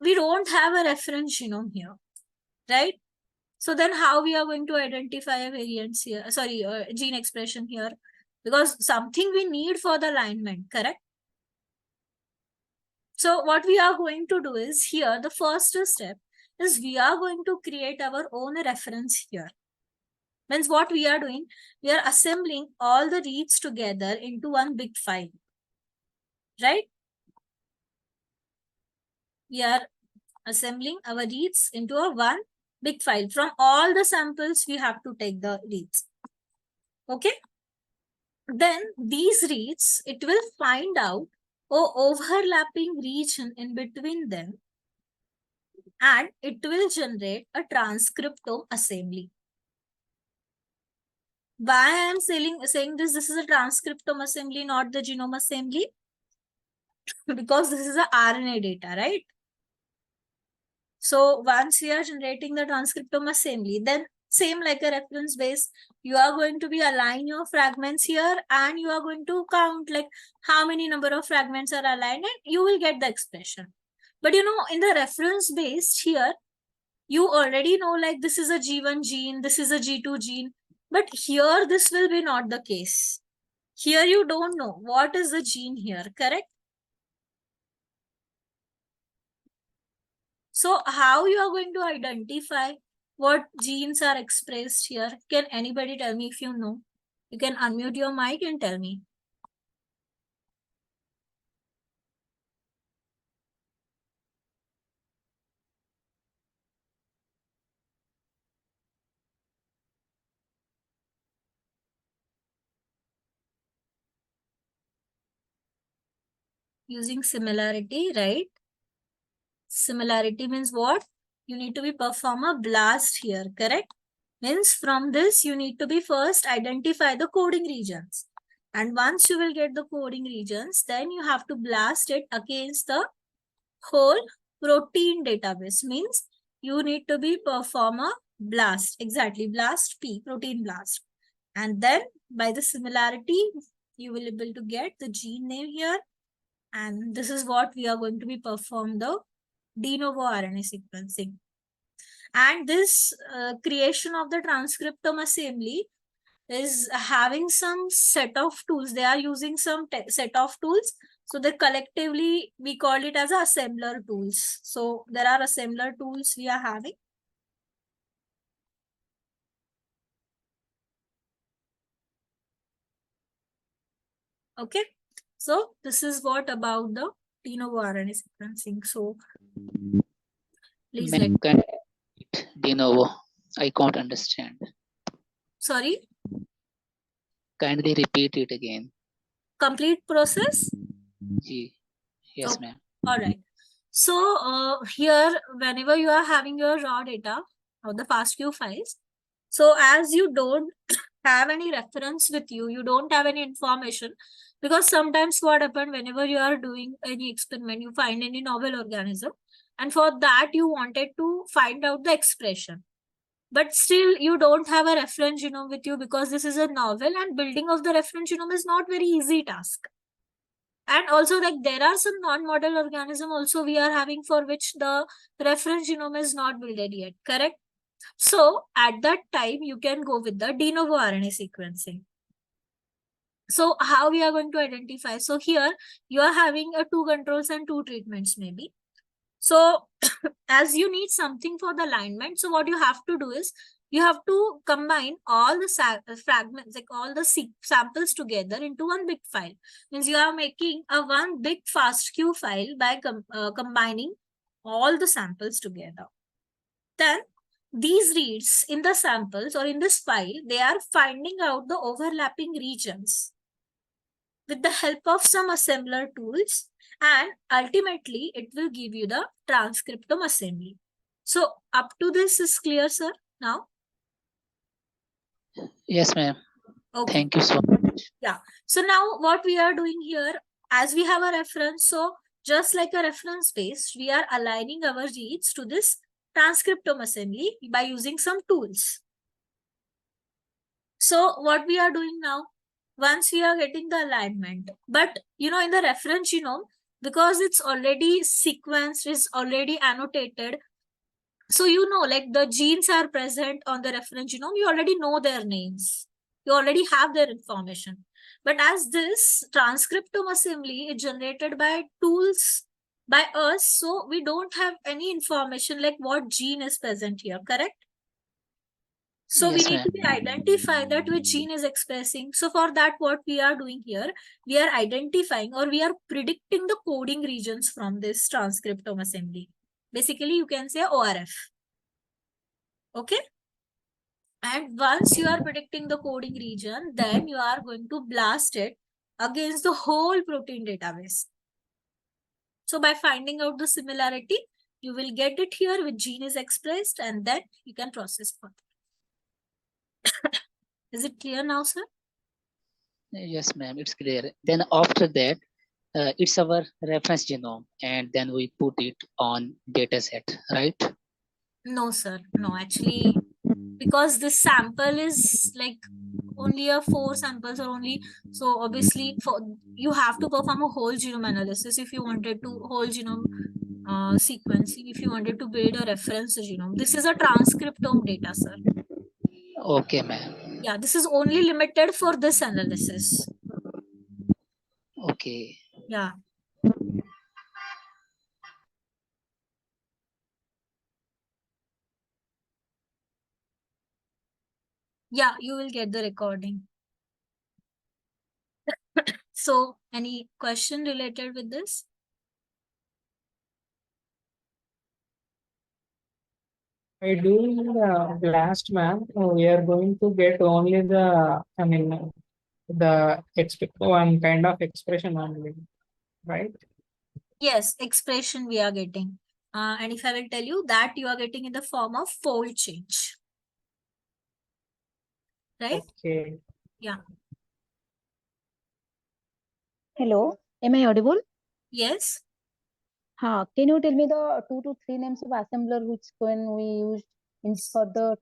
we don't have a reference genome here, right? So then how we are going to identify a variance here, gene expression here, because something we need for the alignment, correct? So what we are going to do is here, the first step is we are going to create our own reference here. Means what we are doing, we are assembling all the reads together into one big file, right? We are assembling our reads into a one big file. From all the samples, we have to take the reads. Okay. Then these reads, it will find out a overlapping region in between them, and it will generate a transcriptome assembly. Why I am saying this is a transcriptome assembly, not the genome assembly? Because this is a RNA data, right? So once we are generating the transcriptome assembly, then same like a reference base, you are going to be align your fragments here, and you are going to count like how many number of fragments are aligned, and you will get the expression. But you know, in the reference based here, you already know like this is a G1 gene, this is a G2 gene. But here this will be not the case. Here you don't know what is the gene here, correct? So how you are going to identify what genes are expressed here? Can anybody tell me if you know? You can unmute your mic and tell me. Using similarity, right? Similarity means what? You need to be perform a blast here, correct? Means from this, you need to be first identify the coding regions. And once you will get the coding regions, then you have to blast it against the whole protein database. Means you need to be perform a blast. Exactly, blast P, protein blast. And then by the similarity, you will be able to get the gene name here. And this is what we are going to be perform the de novo RNA sequencing. And this creation of the transcriptome assembly is having some set of tools. They are using some set of tools. So they collectively, we call it as assembler tools. So there are assembler tools we are having. Okay. So this is what about the de novo RNA sequencing. So please let me. De novo. I can't understand. Sorry? Kindly repeat it again. Complete process? Yes, ma'am. All right. So here, whenever you are having your raw data or the FASTQ files, so as you don't have any reference with you, you don't have any information, because sometimes what happens whenever you are doing any experiment, you find any novel organism, and for that you wanted to find out the expression. But still you don't have a reference genome with you because this is a novel, and building of the reference genome is not very easy task. And also, like, there are some non-model organism also we are having for which the reference genome is not built yet, correct? So at that time, you can go with the de novo RNA sequencing. So how we are going to identify? So here you are having a 2 controls and 2 treatments maybe. So as you need something for the alignment, so what you have to do is you have to combine all the fragments, like all the samples together into one big file. Means you are making a one big FASTQ file by combining all the samples together. Then these reads in the samples or in this file, they are finding out the overlapping regions with the help of some assembler tools, and ultimately it will give you the transcriptome assembly. So up to this is clear, sir, now? Yes, ma'am. Okay. Thank you so much. much. Yeah. So now what we are doing here, as we have a reference, so just like a reference base, we are aligning our reads to this transcriptome assembly by using some tools. So what we are doing now, once we are getting the alignment, but in the reference genome, because it's already sequenced, is already annotated, so like the genes are present on the reference genome, you already know their names, you already have their information. But as this transcriptome assembly is generated by tools by us, so we don't have any information like what gene is present here, correct? So we Yes, need ma'am. to be identify that which gene is expressing. So for that, what we are doing here, we are identifying or we are predicting the coding regions from this transcriptome assembly. Basically, you can say ORF. Okay. And once you are predicting the coding region, then you are going to blast it against the whole protein database. So by finding out the similarity, you will get it here which gene is expressed, and then you can process further. Is it clear now, sir? Yes, ma'am, it's clear. Then after that, it's our reference genome, and then we put it on dataset, right? No, sir. No, actually, because this sample is like only a 4 samples or only, so obviously for you have to perform a whole genome analysis if you wanted to whole genome sequencing, if you wanted to build a reference genome. This is a transcriptome data, sir. Okay, ma'am. Yeah, this is only limited for this analysis. Okay. Yeah. Yeah, you will get the recording. So, any question related with this? By doing the blast map, we are going to get only the, the one kind of expression only, right? Yes, expression we are getting. And if I will tell you that you are getting in the form of fold change. Right? Okay. Yeah. Hello, am I audible? Yes. Can you tell me the 2 to 3 names of assembler which can we use in for the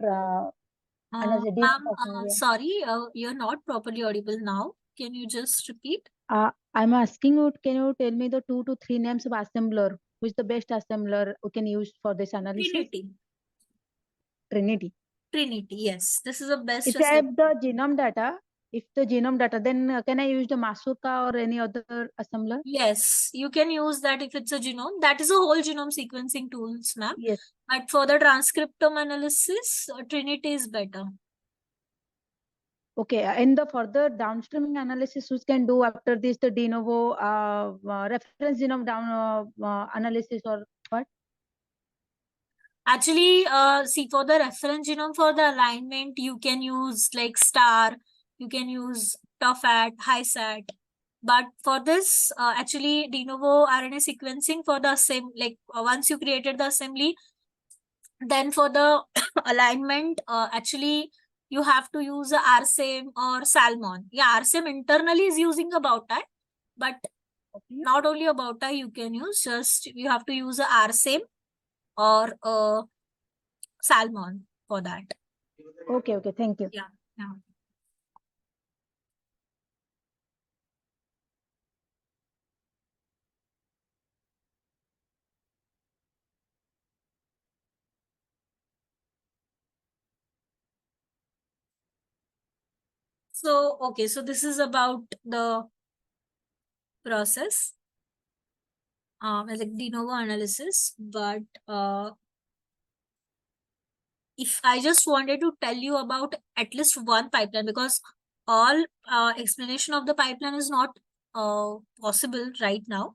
analysis assembly? Sorry, you're not properly audible now. Can you just repeat? I'm asking you, can you tell me the 2 to 3 names of assembler? Which is the best assembler we can use for this analysis? Trinity. Trinity. Trinity, yes. This is the best If I assembler. have the genome data, then can I use the Masuka or any other assembler? Yes, you can use that if it's a genome. That is a whole genome sequencing tools, ma'am. Yes. But for the transcriptome analysis, Trinity is better. Okay, and the further downstream analysis which can do after this, the de novo reference genome analysis or what? Actually, see, for the reference genome, for the alignment, you can use like STAR, you can use TOFAT, HiSat. But for this, actually, de novo RNA sequencing for the same, like once you created the assembly, then for the alignment, actually, you have to use a RSAM or Salmon. Yeah, RSAM internally is using a bow tie, but not only a bow tie you can use, just you have to use a RSAM or a Salmon for that. Okay, thank you. Yeah. So, okay, so this is about the process, like de novo analysis, but if I just wanted to tell you about at least one pipeline, because all explanation of the pipeline is not possible right now,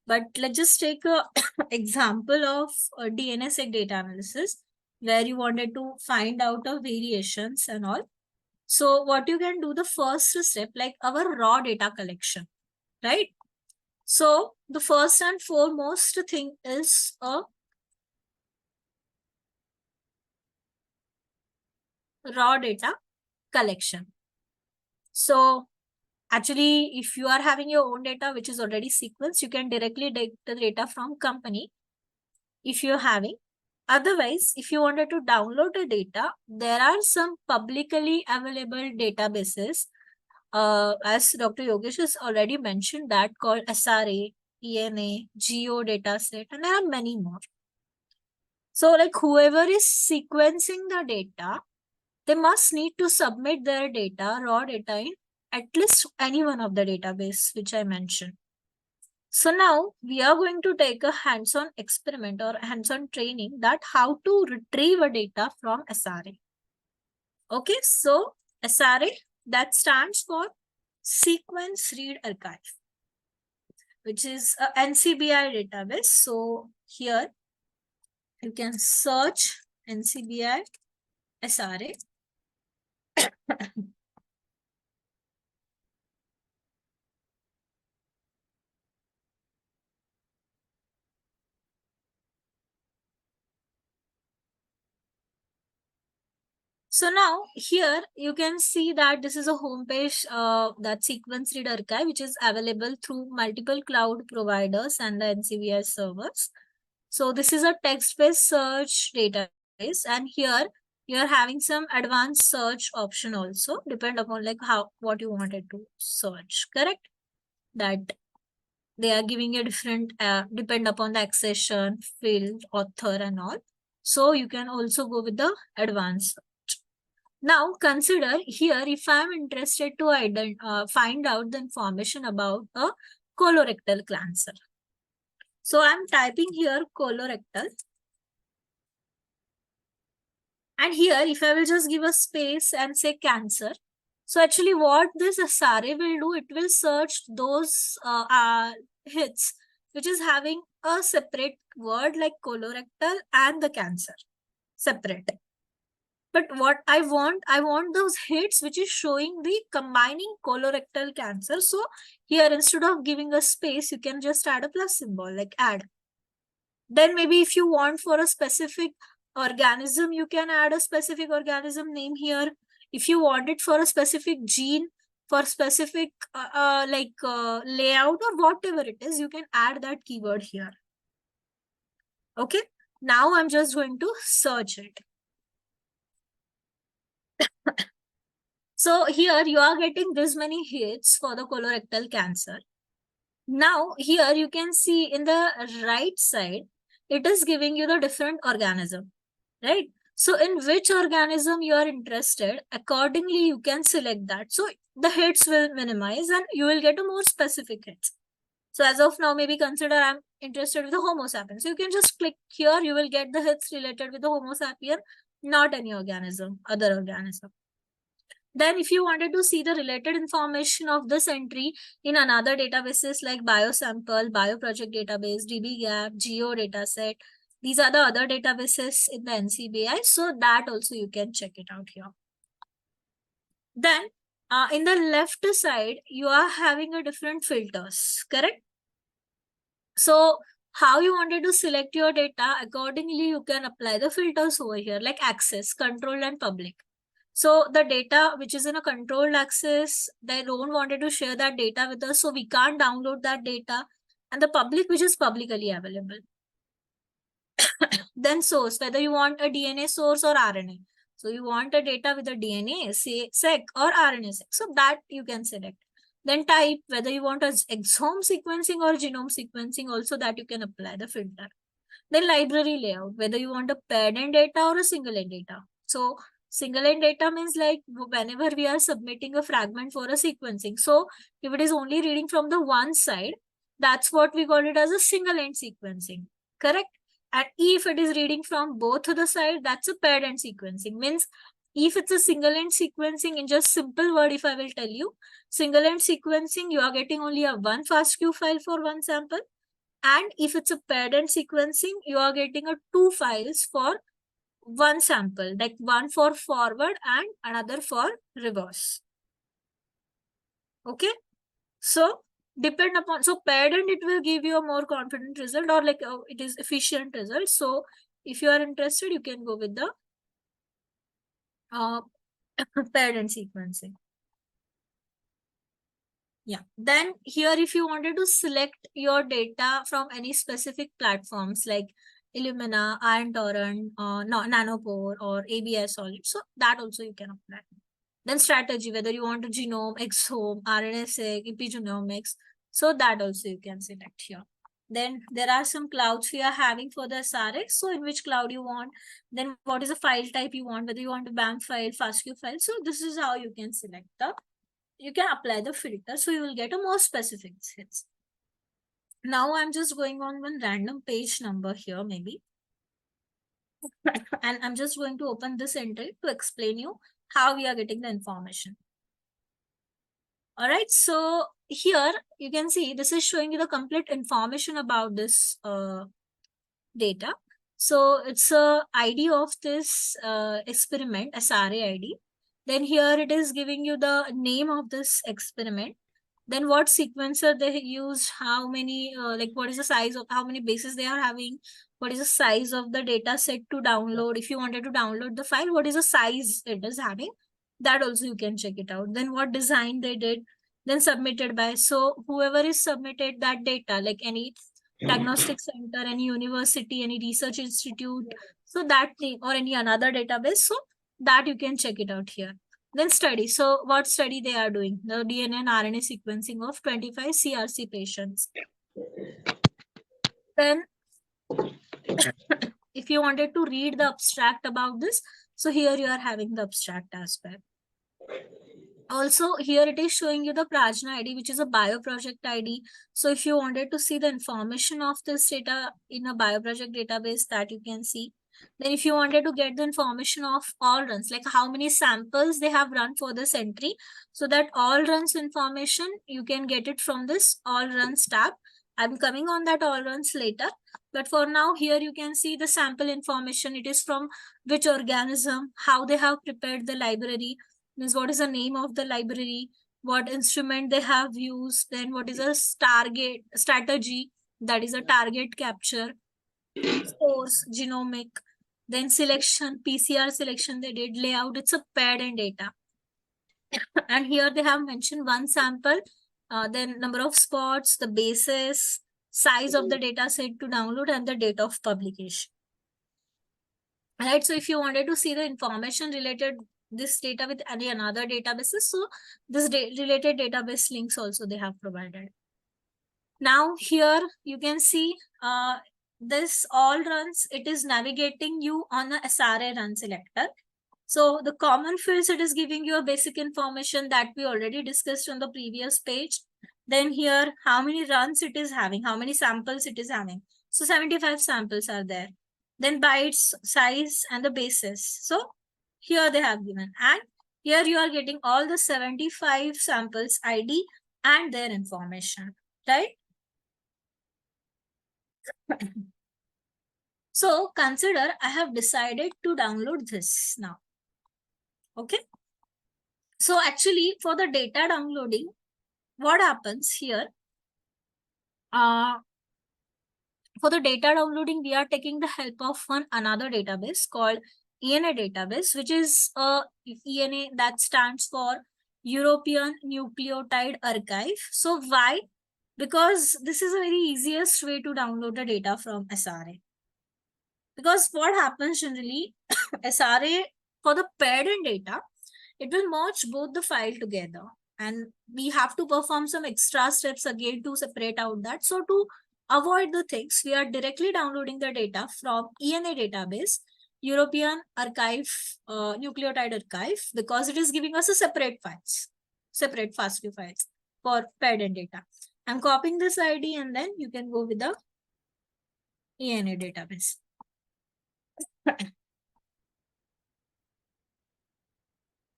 but let's just take a example of a DNA-seq data analysis where you wanted to find out of variations and all. So what you can do, the first step, like our raw data collection, right? So the first and foremost thing is a raw data collection. So Actually, if you are having your own data, which is already sequenced, you can directly take the data from company if you're having. Otherwise, if you wanted to download the data, there are some publicly available databases. As Dr. Yogesh has already mentioned, that called SRA, ENA, Geo dataset, and there are many more. So like whoever is sequencing the data, they must need to submit their data, raw data, in at least any one of the database which I mentioned. So now we are going to take a hands-on experiment or hands-on training that how to retrieve a data from SRA. Okay, so SRA, that stands for Sequence Read Archive, which is a NCBI database. So here you can search NCBI SRA. So now here you can see that this is a homepage that Sequence Read Archive, which is available through multiple cloud providers and the NCBI servers. So this is a text-based search database, and here you are having some advanced search option also, depend upon like what you wanted to search, correct? That they are giving a different depend upon the accession, field, author, and all. So you can also go with the advanced. Now consider here, if I am interested to find out the information about a colorectal cancer. So I'm typing here colorectal. And here, if I will just give a space and say cancer. So actually what this SRA will do, it will search those hits which is having a separate word like colorectal and the cancer separate. But what I want those hits which is showing the combining colorectal cancer. So here, instead of giving a space, you can just add a plus symbol like add. Then maybe if you want for a specific organism, you can add a specific organism name here. If you want it for a specific gene, for specific layout or whatever it is, you can add that keyword here. Okay. Now I'm just going to search it. So here you are getting this many hits for the colorectal cancer. Now here you can see in the right side, it is giving you the different organism, right? So in which organism you are interested, accordingly you can select that. So the hits will minimize and you will get a more specific hits. So as of now, maybe consider I'm interested with the Homo sapiens. So you can just click here, you will get the hits related with the Homo sapien, not any organism, other organism. Then if you wanted to see the related information of this entry in another databases like Biosample, Bioproject database, dbGaP, Geo dataset, these are the other databases in the NCBI. So that also you can check it out here. Then in the left side, you are having a different filters, correct? So how you wanted to select your data, accordingly you can apply the filters over here like access, controlled, and public. So the data which is in a controlled access, they don't wanted to share that data with us, so we can't download that data. And the public, which is publicly available. Then source, whether you want a DNA source or RNA. So you want a data with a DNA, say seq or RNA seq. So that you can select. Then type, whether you want a exome sequencing or genome sequencing, also that you can apply the filter. Then library layout, whether you want a paired end data or a single end data. So single end data means like whenever we are submitting a fragment for a sequencing. So if it is only reading from the one side, that's what we call it as a single end sequencing, correct? And if it is reading from both the side, that's a paired end sequencing. Means if it's a single end sequencing, in just simple word, if I will tell you, single end sequencing, you are getting only a one FASTQ file for one sample. And if it's a paired end sequencing, you are getting a two files for one sample, like one for forward and another for reverse. Okay. So depend upon, so paired end, it will give you a more confident result or like it is efficient result. So if you are interested, you can go with the paired end sequencing. Yeah. Then here, if you wanted to select your data from any specific platforms like Illumina, Iron Torrent, Nanopore, or ABS Solid, so that also you can apply. Then strategy, whether you want to genome, exome, RNA-seq, epigenomics, so that also you can select here. Then there are some clouds we are having for the SRX. So in which cloud you want, then what is the file type you want, whether you want a BAM file, FASTQ file. So this is how you can select you can apply the filter. So you will get a more specific hits. Now I'm just going on one random page number here, maybe. And I'm just going to open this entry to explain you how we are getting the information. All right, so here you can see this is showing you the complete information about this data. So it's a ID of this experiment, SRA ID. Then here it is giving you the name of this experiment. Then what sequencer they used, how many, like what is the size of, how many bases they are having, what is the size of the data set to download. If you wanted to download the file, what is the size it is having, that also you can check it out. Then what design they did, then submitted by. So whoever is submitted that data, like any diagnostic center, any university, any research institute, so that thing, or any another database, so that you can check it out here. Then study. So what study they are doing? The DNA and RNA sequencing of 25 CRC patients. Then if you wanted to read the abstract about this, so here you are having the abstract as well. Also, here it is showing you the Prajna ID, which is a bioproject ID. So if you wanted to see the information of this data in a bioproject database, that you can see. Then if you wanted to get the information of all runs, like how many samples they have run for this entry, so that all runs information, you can get it from this all runs tab. I'm coming on that all runs later. But for now, here you can see the sample information. It is from which organism, how they have prepared the library, means what is the name of the library, what instrument they have used, then what is a target strategy, that is a target capture, source, genomic, then selection, PCR selection they did, layout, it's a paired and data. And here they have mentioned one sample, then number of spots, the basis, size of the data set to download, and the date of publication. Right, so if you wanted to see the information related this data with any another databases, so this related database links also they have provided. Now here you can see this all runs, it is navigating you on a SRA run selector. So the common fields, it is giving you a basic information that we already discussed on the previous page. Then here, how many runs it is having, how many samples it is having. So 75 samples are there. Then bytes, size, and the basis. So here they have given. And here you are getting all the 75 samples ID and their information, right? So consider I have decided to download this now. Okay. So actually for the data downloading, what happens here? For the data downloading, we are taking the help of another database called ENA database, which is ENA that stands for European Nucleotide Archive. So why? Because this is a very easiest way to download the data from SRA. Because what happens generally, SRA for the paired data, it will merge both the file together. And we have to perform some extra steps again to separate out that. So to avoid the things, we are directly downloading the data from ENA database, European Archive, Nucleotide Archive, because it is giving us a separate files, separate FASTQ files for paired data. I'm copying this ID and then you can go with the ENA database.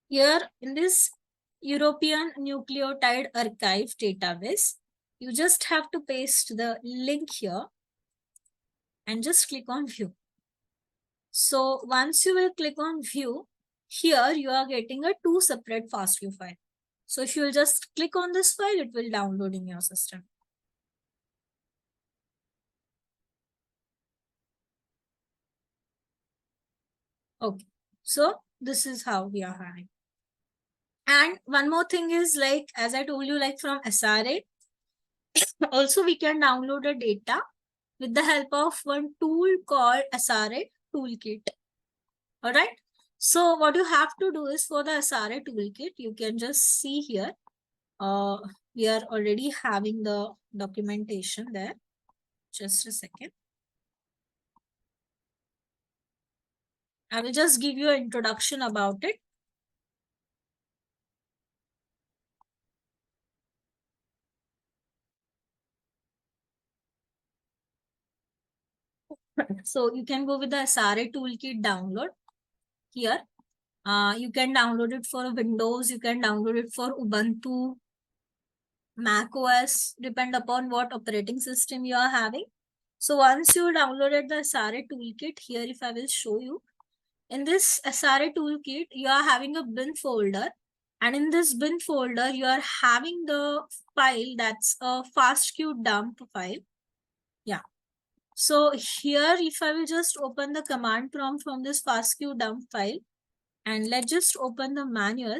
Here in this European Nucleotide Archive database, you just have to paste the link here and just click on view. So once you will click on view, here you are getting a 2 separate FASTQ file. So if you will just click on this file, it will download in your system. Okay, so this is how we are having. And one more thing is, like, as I told you, like from SRA, also we can download the data with the help of one tool called SRA Toolkit. All right. So what you have to do is, for the SRA Toolkit, you can just see here. We are already having the documentation there. Just a second. I will just give you an introduction about it. So you can go with the SRA Toolkit download here. You can download it for Windows, you can download it for Ubuntu, Mac OS, depend upon what operating system you are having. So once you downloaded the SRA Toolkit, here if I will show you, in this SRA Toolkit, you are having a bin folder, and in this bin folder, you are having the file that's a FastQ dump file. Yeah. So here, if I will just open the command prompt from this FastQ dump file, and let's just open the manual.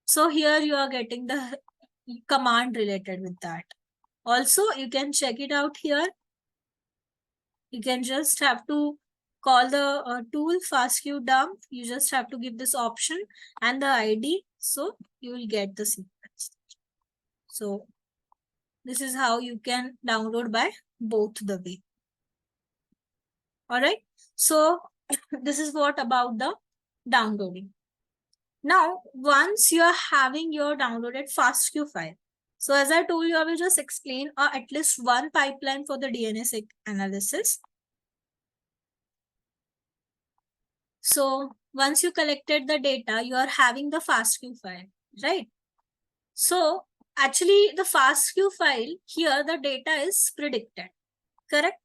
So here you are getting the command related with that. Also, you can check it out here. You can just have to call the tool FastQ dump. You just have to give this option and the ID. So you will get the sequence. So this is how you can download by both the way. All right. So this is what about the downloading. Now, once you are having your downloaded FastQ file, so as I told you, I will just explain at least one pipeline for the DNA analysis. So once you collected the data, you are having the FastQ file, right? So actually the FastQ file here, the data is predicted, correct?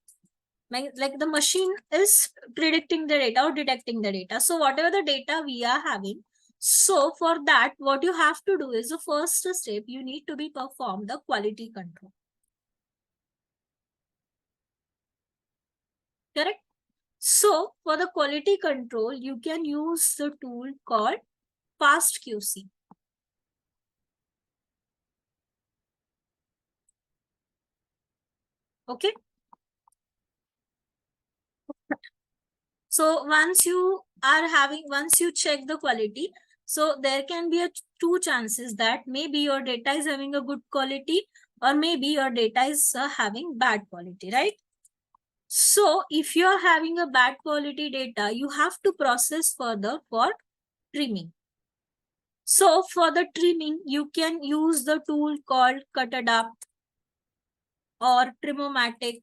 Like the machine is predicting the data or detecting the data. So whatever the data we are having, so for that, what you have to do is the first step, you need to be perform the quality control. Correct? So for the quality control, you can use the tool called FastQC. Okay. So once you check the quality, so there can be two chances that maybe your data is having a good quality or maybe your data is having bad quality, right? So if you are having a bad quality data, you have to process further for trimming. So for the trimming, you can use the tool called Cut-Adapt or Trimomatic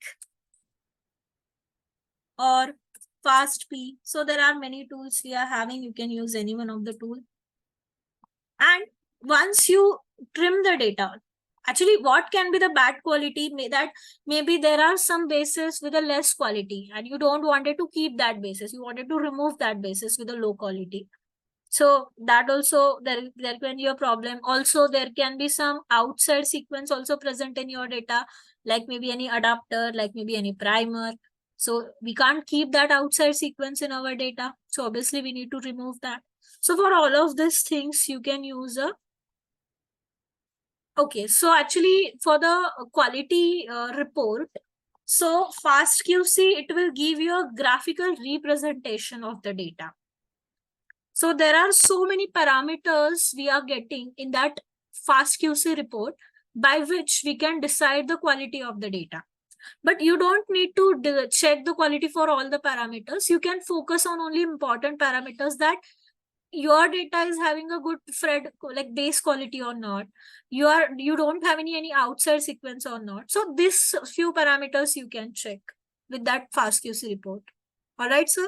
or FastP. So there are many tools we are having. You can use any one of the tool. And once you trim the data, actually what can be the bad quality, that maybe there are some bases with a less quality and you don't wanted to keep that basis. You wanted to remove that basis with a low quality. So that also there can be a problem. Also, there can be some outside sequence also present in your data, like maybe any adapter, like maybe any primer. So we can't keep that outside sequence in our data. So obviously we need to remove that. So for all of these things, you can use a okay. So actually for the quality report, so FastQC, it will give you a graphical representation of the data. So there are so many parameters we are getting in that FastQC report by which we can decide the quality of the data. But you don't need to check the quality for all the parameters. You can focus on only important parameters, that your data is having a good like base quality or not. You don't have any outside sequence or not. So this few parameters you can check with that FastQC report. All right, sir?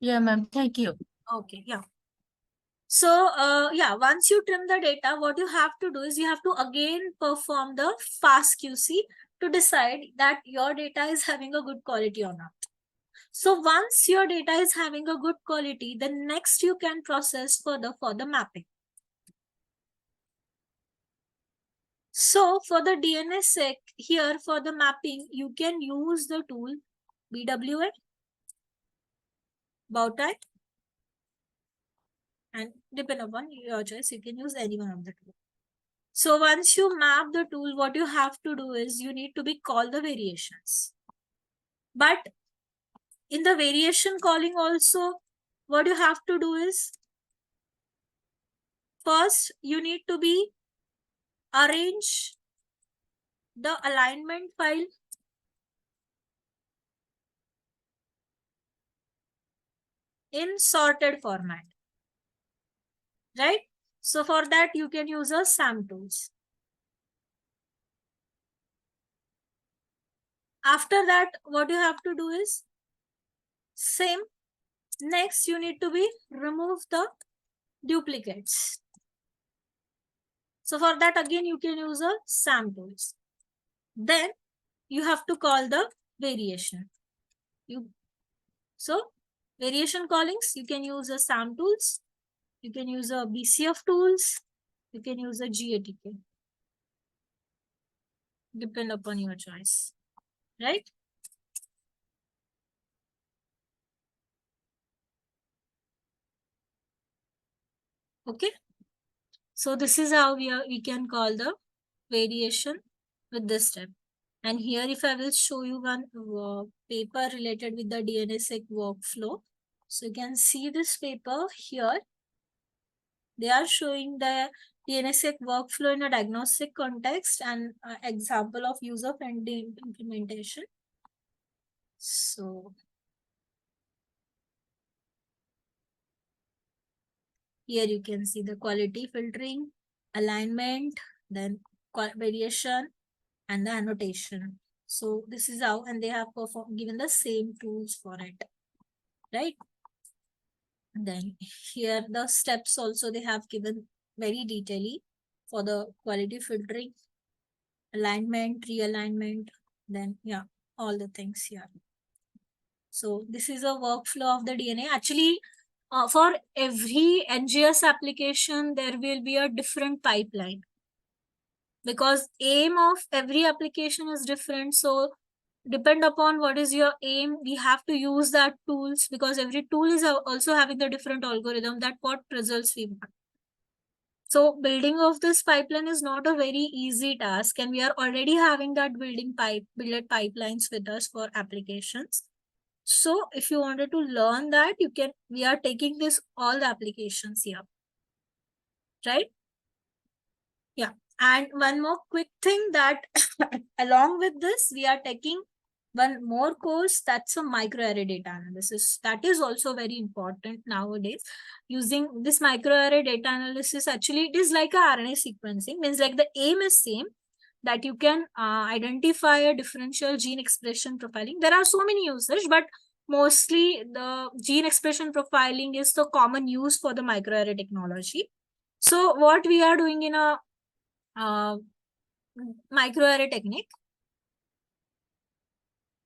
Yeah, ma'am. Thank you. Okay, yeah. So, yeah, once you trim the data, what you have to do is you have to again perform the FastQC to decide that your data is having a good quality or not. So once your data is having a good quality, then next you can process further for the mapping. So for the DNSSEC here for the mapping, you can use the tool BWA, bow tie, and depend upon your choice, you can use any one of the two. So once you map the tool, what you have to do is you need to be call the variations. But in the variation calling also, what you have to do is first you need to be arrange the alignment file in sorted format, right? So for that you can use a SAM tools. After that, what you have to do is same. Next, you need to be remove the duplicates. So for that, again, you can use a SAM tools. Then you have to call the variation. So variation callings, you can use a SAM tools. You can use a BCF tools. You can use a GATK. Depend upon your choice, right? Okay. So this is how we can call the variation with this step. And here, if I will show you one paper related with the DNA-seq workflow. So you can see this paper here. They are showing the DNA-seq workflow in a diagnostic context and example of user-friendly implementation. So here you can see the quality filtering, alignment, then variation, and the annotation. So this is how, and they have given the same tools for it, right? And then here the steps also they have given very detailedly for the quality filtering, alignment, realignment, then yeah, all the things here. So this is a workflow of the DNA. Actually, for every NGS application, there will be a different pipeline because aim of every application is different. So depend upon what is your aim, we have to use that tools because every tool is also having the different algorithm that what results we want. So building of this pipeline is not a very easy task, and we are already having that built pipelines with us for applications. So if you wanted to learn that, you can, we are taking this all the applications here, right? Yeah. And one more quick thing that along with this, we are taking one more course, that's a microarray data analysis. That is also very important nowadays. Using this microarray data analysis, actually it is like a RNA sequencing, means like the aim is same, that you can identify a differential gene expression profiling. There are so many users, but mostly the gene expression profiling is the common use for the microarray technology. So what we are doing in a microarray technique.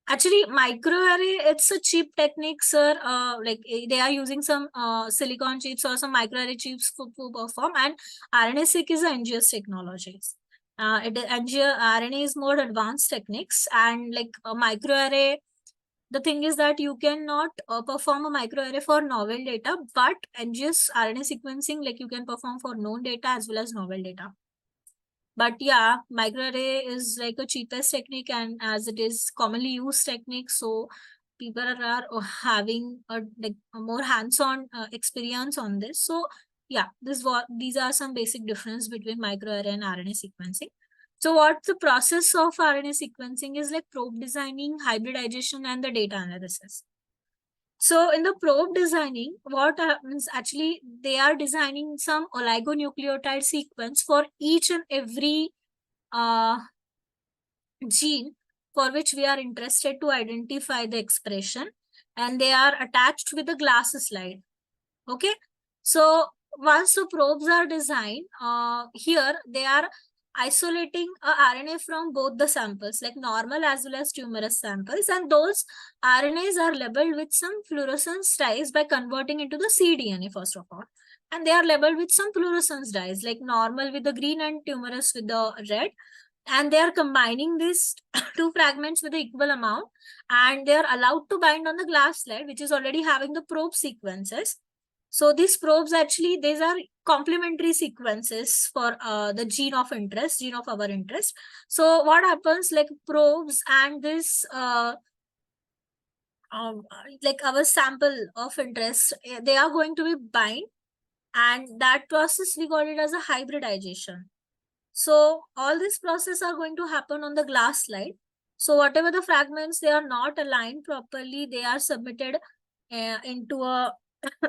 Actually, microarray, it's a cheap technique, sir. Like they are using some silicon chips or some microarray chips for perform, and RNA-seq is an NGS technologies. RNA is more advanced techniques, and like a microarray, the thing is that you cannot perform a microarray for novel data, but NGS RNA sequencing, like you can perform for known data as well as novel data. But yeah, microarray is like a cheapest technique, and as it is commonly used technique, so people are having like a more hands-on experience on this. So yeah, these are some basic difference between microarray and RNA sequencing. So what the process of RNA sequencing is like probe designing, hybridization, and the data analysis. So in the probe designing, what happens actually, they are designing some oligonucleotide sequence for each and every gene for which we are interested to identify the expression, and they are attached with a glass slide. Okay. So once the probes are designed, here they are isolating a RNA from both the samples, like normal as well as tumorous samples, and those RNAs are labeled with some fluorescence dyes by converting into the cDNA first of all, and they are labeled with some fluorescence dyes, like normal with the green and tumorous with the red. and they are combining these two fragments with the equal amount, and they are allowed to bind on the glass slide, which is already having the probe sequences. So these probes actually, these are complementary sequences for the gene of interest, gene of our interest. So what happens, like probes and this like our sample of interest, they are going to be bind, and that process we call it as a hybridization. So all this process are going to happen on the glass slide. So whatever the fragments, they are not aligned properly, they are submitted into a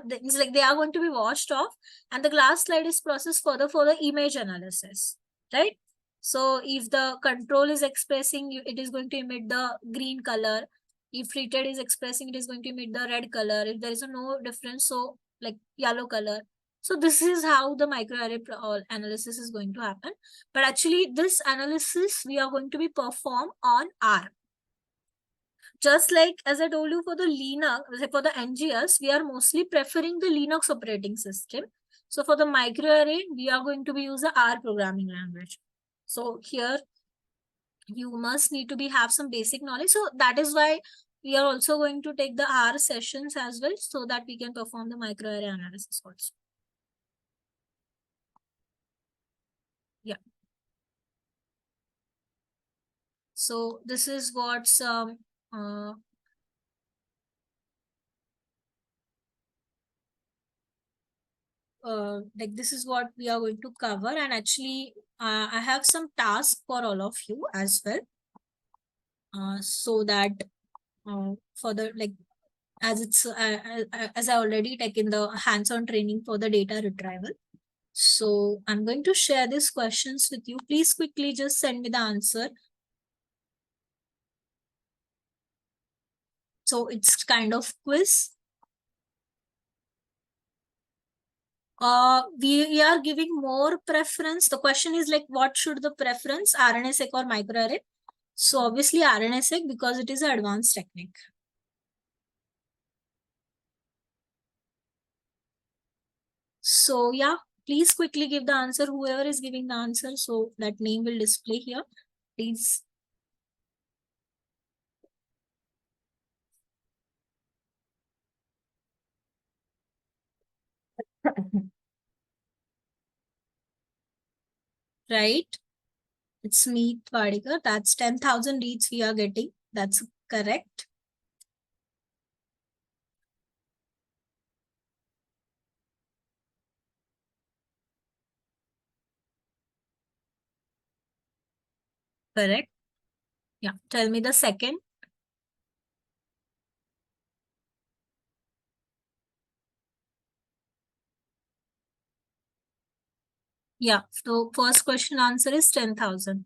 it's like they are going to be washed off, and the glass slide is processed further for the image analysis, right? So if the control is expressing, it is going to emit the green color. If treated is expressing, it is going to emit the red color. If there is no difference, so like yellow color. So this is how the microarray analysis is going to happen. But actually this analysis we are going to be performed on R. Just like as I told you, for the Linux, for the NGS, we are mostly preferring the Linux operating system. So for the microarray, we are going to be use the R programming language. So here you must need to have some basic knowledge. So that is why we are also going to take the R sessions as well, so that we can perform the microarray analysis also. Yeah. So this is what's like this is what we are going to cover, and actually I have some tasks for all of you as well, so that for the like as it's as I already taken the hands-on training for the data retrieval. So I'm going to share these questions with you. Please quickly just send me the answer. So it's kind of quiz. We are giving more preference. The question is like, what should the preference, RNA-seq or microarray? So obviously RNA-seq, because it is an advanced technique. So yeah, please quickly give the answer, whoever is giving the answer, so that name will display here. Please. Right. It's Meet Wadikar. That's 10,000 reads we are getting. That's correct. Correct. Yeah. Tell me the second. Yeah. So first question answer is 10,000.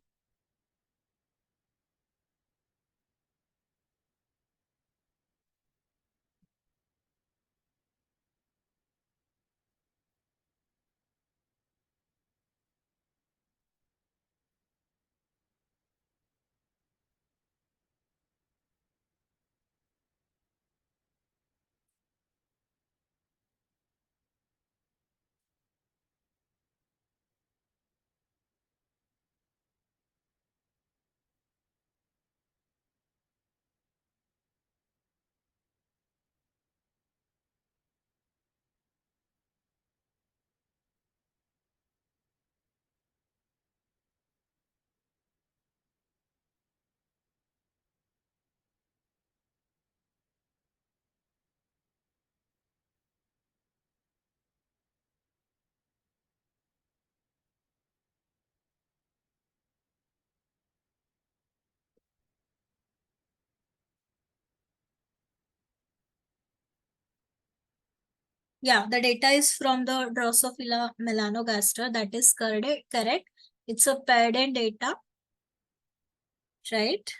Yeah, the data is from the Drosophila melanogaster. That is correct. It's a paired end data, right?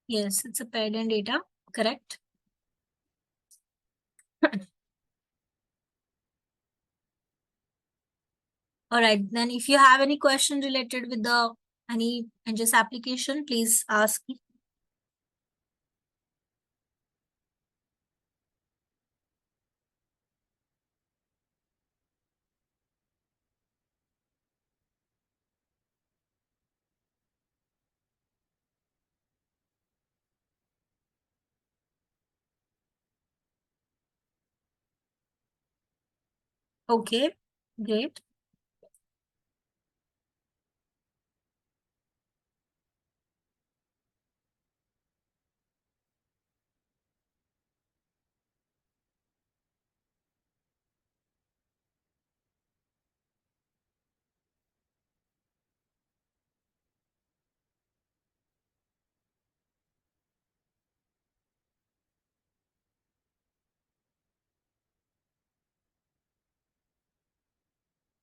Yes, it's a paired and data, correct? All right, then if you have any question related with the any NGS application, please ask. Okay, great.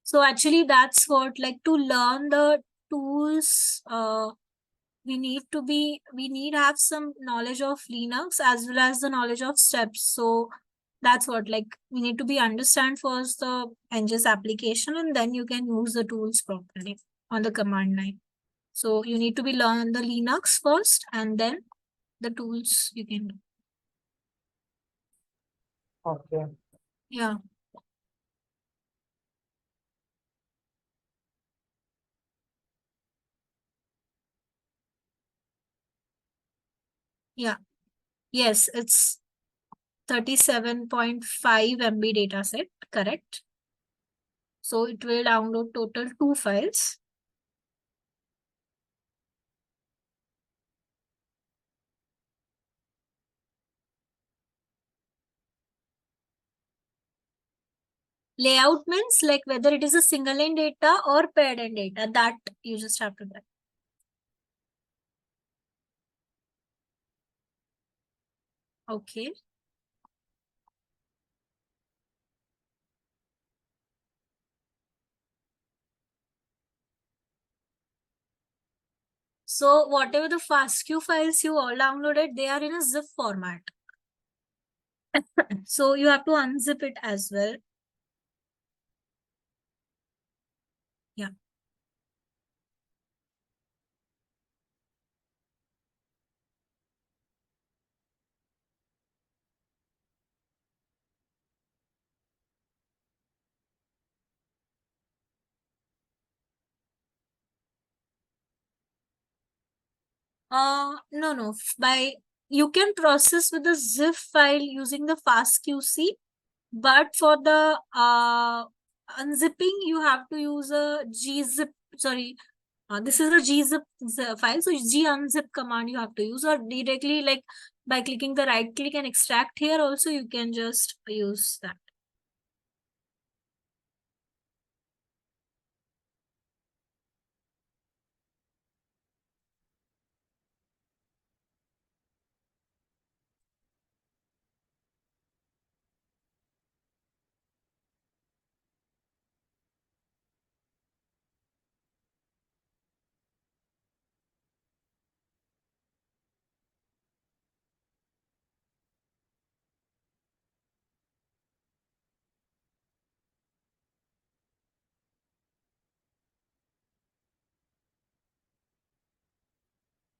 So actually that's what, like, to learn the tools, we need have some knowledge of Linux as well as the knowledge of steps. So that's what, like, we need to be understand first the NGS application, and then you can use the tools properly on the command line. So you need to be learn the Linux first, and then the tools you can do. Okay. Yeah. Yeah. Yes, it's 37.5 MB data set, correct? So it will download total 2 files. Layout means like whether it is a single line data or paired line data, that you just have to do. Okay. So whatever the FASTQ files you all downloaded, they are in a zip format. So you have to unzip it as well. Yeah. No. You can process with the zip file using the FastQC, but for the unzipping, you have to use a gzip. Sorry, this is a gzip file. So gunzip command you have to use, or directly, like, by clicking the right click and extract here also you can just use that.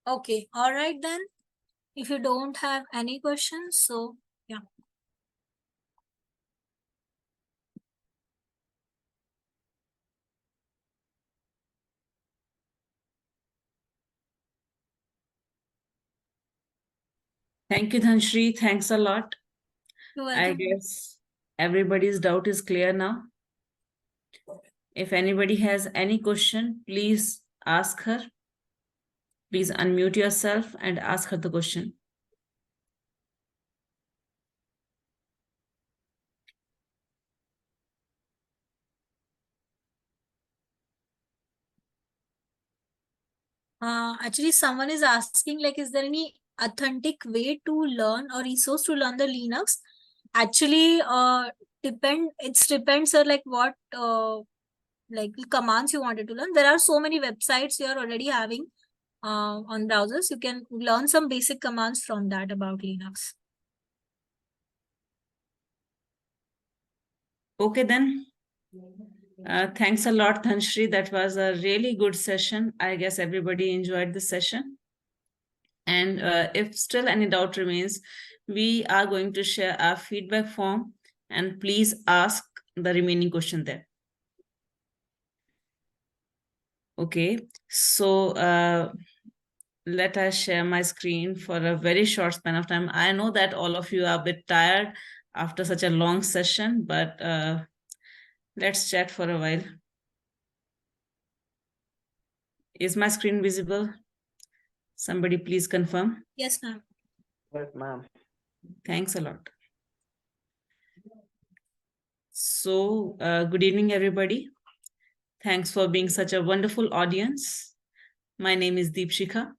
Okay, all right then. If you don't have any questions, so yeah. Thank you, Dhanshri. Thanks a lot. You're I welcome. guess everybody's doubt is clear now. If anybody has any question, please ask her. Please unmute yourself and ask her the question. Actually, someone is asking, like, is there any authentic way to learn or resource to learn the Linux? Actually, it depends on like what like commands you wanted to learn. There are so many websites you are already having on browsers. You can learn some basic commands from that about Linux. Okay, then. Thanks a lot, Dhanshri. That was a really good session. I guess everybody enjoyed the session. And if still any doubt remains, we are going to share our feedback form, and please ask the remaining question there. Okay, so let us share my screen for a very short span of time. I know that all of you are a bit tired after such a long session, but let's chat for a while. Is my screen visible? Somebody please confirm. Yes, ma'am. Yes, ma'am. Thanks a lot. So, good evening, everybody. Thanks for being such a wonderful audience. My name is Deepshikha.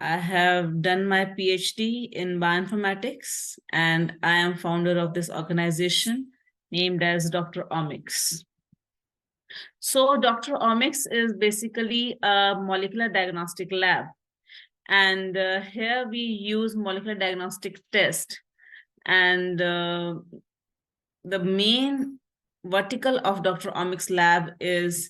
I have done my PhD in bioinformatics, and I am founder of this organization named as Dr. Omics. So Dr. Omics is basically a molecular diagnostic lab. And here we use molecular diagnostic test. And the main vertical of Dr. Omics lab is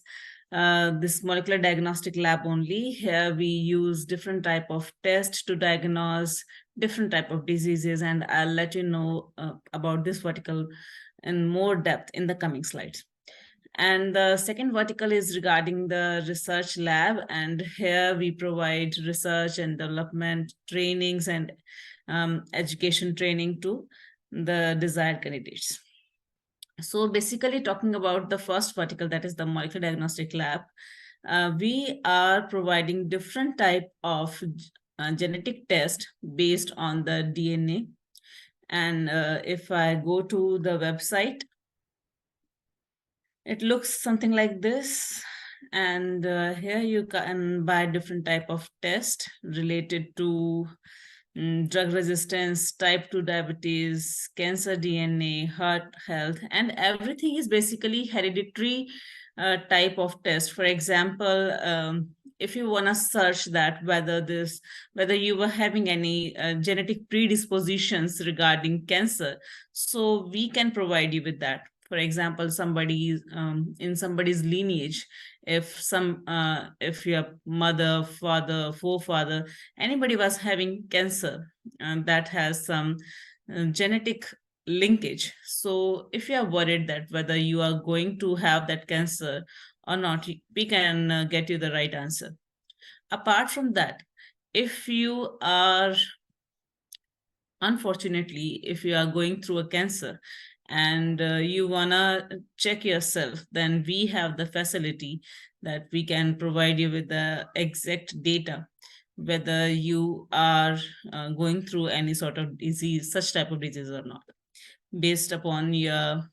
this molecular diagnostic lab only. Here we use different type of tests to diagnose different type of diseases, and I'll let you know about this vertical in more depth in the coming slides. And the second vertical is regarding the research lab, and here we provide research and development trainings and education training to the desired candidates. So basically talking about the first vertical, that is the molecular diagnostic lab, we are providing different type of genetic test based on the DNA. And if I go to the website, it looks something like this. And here you can buy different type of test related to drug resistance, type 2 diabetes, cancer DNA, heart health, and everything is basically hereditary type of test. For example, if you want to search that whether you were having any genetic predispositions regarding cancer, so we can provide you with that. For example, somebody in somebody's lineage, if your mother, father, forefather, anybody was having cancer, and that has some genetic linkage. So if you are worried that whether you are going to have that cancer or not, we can get you the right answer. Apart from that, if you are, unfortunately, if you are going through a cancer and you wanna check yourself, then we have the facility that we can provide you with the exact data, whether you are going through any sort of disease, such type of disease or not, based upon your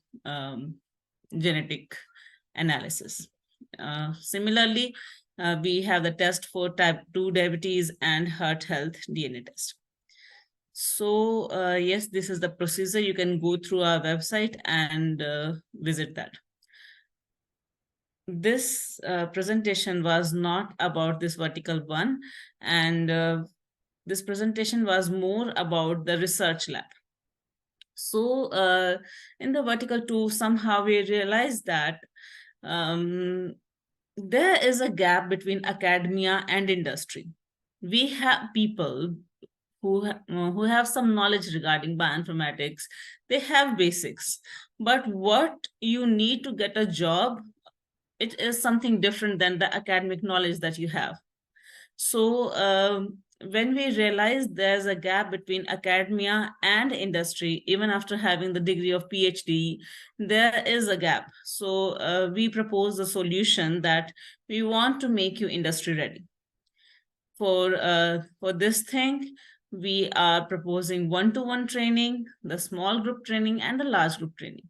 genetic analysis. Similarly, we have the test for type 2 diabetes and heart health DNA test. So yes, this is the procedure. You can go through our website and visit that. This presentation was not about this vertical one, and this presentation was more about the research lab. So in the vertical 2, somehow we realized that there is a gap between academia and industry. We have people who have some knowledge regarding bioinformatics. They have basics, but what you need to get a job, it is something different than the academic knowledge that you have. So when we realize there's a gap between academia and industry, even after having the degree of PhD, there is a gap. So we propose a solution that we want to make you industry ready. For this thing, we are proposing one-to-one training, the small group training, and the large group training.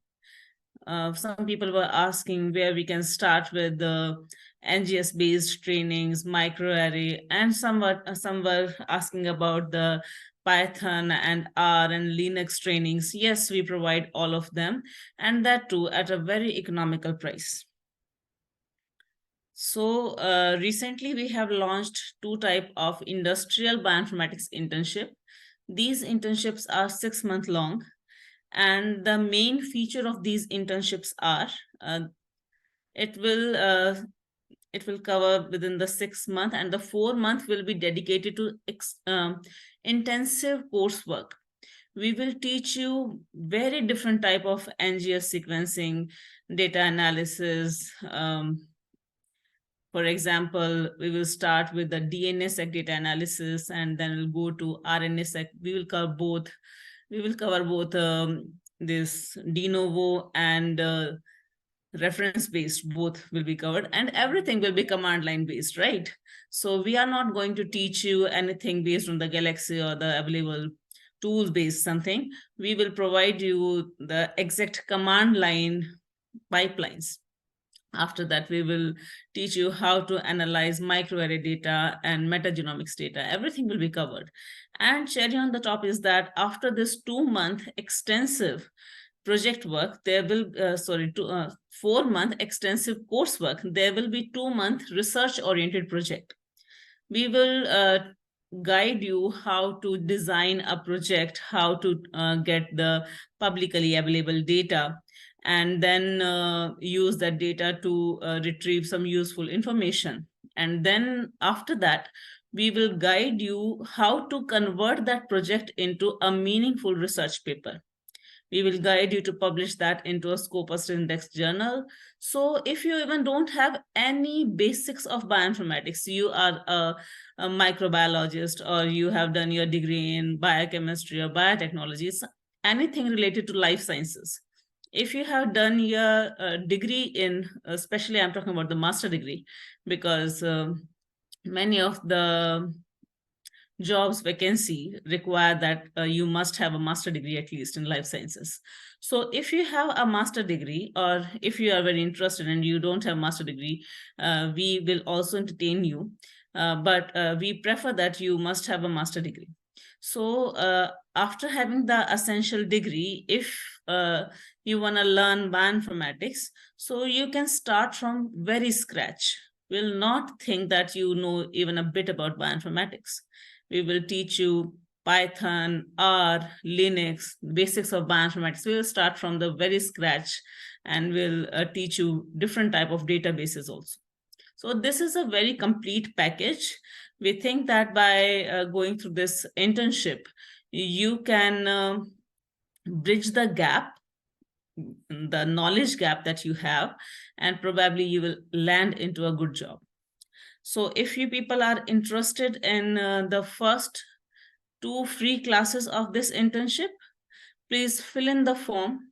Some people were asking where we can start with the NGS-based trainings, microarray, and some were asking about the Python and R and Linux trainings. Yes, we provide all of them, and that too at a very economical price. So recently we have launched 2 type of industrial bioinformatics internship. These internships are 6 months long, and the main feature of these internships are it will cover within the 6 month, and the 4 month will be dedicated to intensive coursework. We will teach you very different type of NGS sequencing, data analysis. For example, we will start with the DNA-seq data analysis, and then we'll go to RNA-seq. We will cover both. We will cover both this de novo and reference based, both will be covered, and everything will be command line based, right? So we are not going to teach you anything based on the Galaxy or the available tools based something. We will provide you the exact command line pipelines. After that, we will teach you how to analyze microarray data and metagenomics data. Everything will be covered. And cherry on the top is that after this 2-month extensive project work, there will 4-month extensive coursework, there will be 2-month research oriented project. We will guide you how to design a project, how to get the publicly available data, and then use that data to retrieve some useful information. And then after that, we will guide you how to convert that project into a meaningful research paper. We will guide you to publish that into a Scopus Index journal. So if you even don't have any basics of bioinformatics, you are a microbiologist, or you have done your degree in biochemistry or biotechnology, anything related to life sciences. If you have done your degree in, especially I'm talking about the master degree, because many of the jobs vacancy require that you must have a master degree at least in life sciences. So if you have a master degree, or if you are very interested and you don't have master degree, we will also entertain you. But we prefer that you must have a master degree. So after having the essential degree, if you want to learn bioinformatics, so you can start from very scratch. Will not think that you know even a bit about bioinformatics. We will teach you Python, R, Linux, basics of bioinformatics. We will start from the very scratch, and we'll teach you different type of databases also. So this is a very complete package. We think that by going through this internship, you can bridge the gap, the knowledge gap that you have, and probably you will land into a good job. So if you people are interested in the first 2 free classes of this internship, please fill in the form.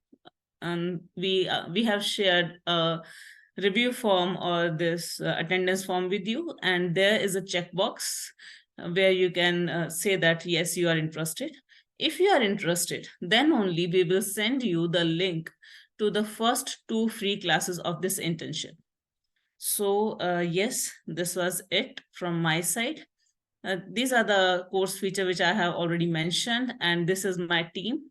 And we have shared a review form or this attendance form with you, and there is a checkbox where you can say that yes, you are interested. If you are interested, then only we will send you the link to the first 2 free classes of this internship. So yes, this was it from my side. These are the course feature which I have already mentioned, and this is my team.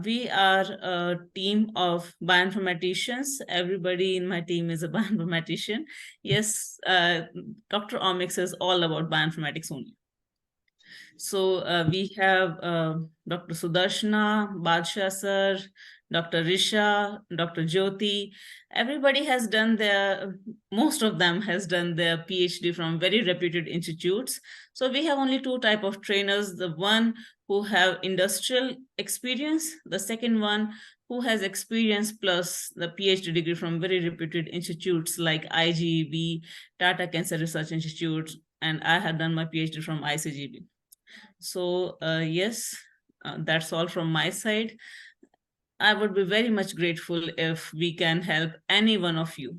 We are a team of bioinformaticians. Everybody in my team is a bioinformatician. Yes, Dr. Omics is all about bioinformatics only. So we have Dr. Sudarshana, Badshah sir, Dr. Risha, Dr. Jyoti. Everybody has done most of them has done their PhD from very reputed institutes. So we have only 2 type of trainers, the one who have industrial experience, the second one who has experience plus the PhD degree from very reputed institutes like IGB, Tata Cancer Research Institute, and I have done my PhD from ICGB. So yes, that's all from my side. I would be very much grateful if we can help any one of you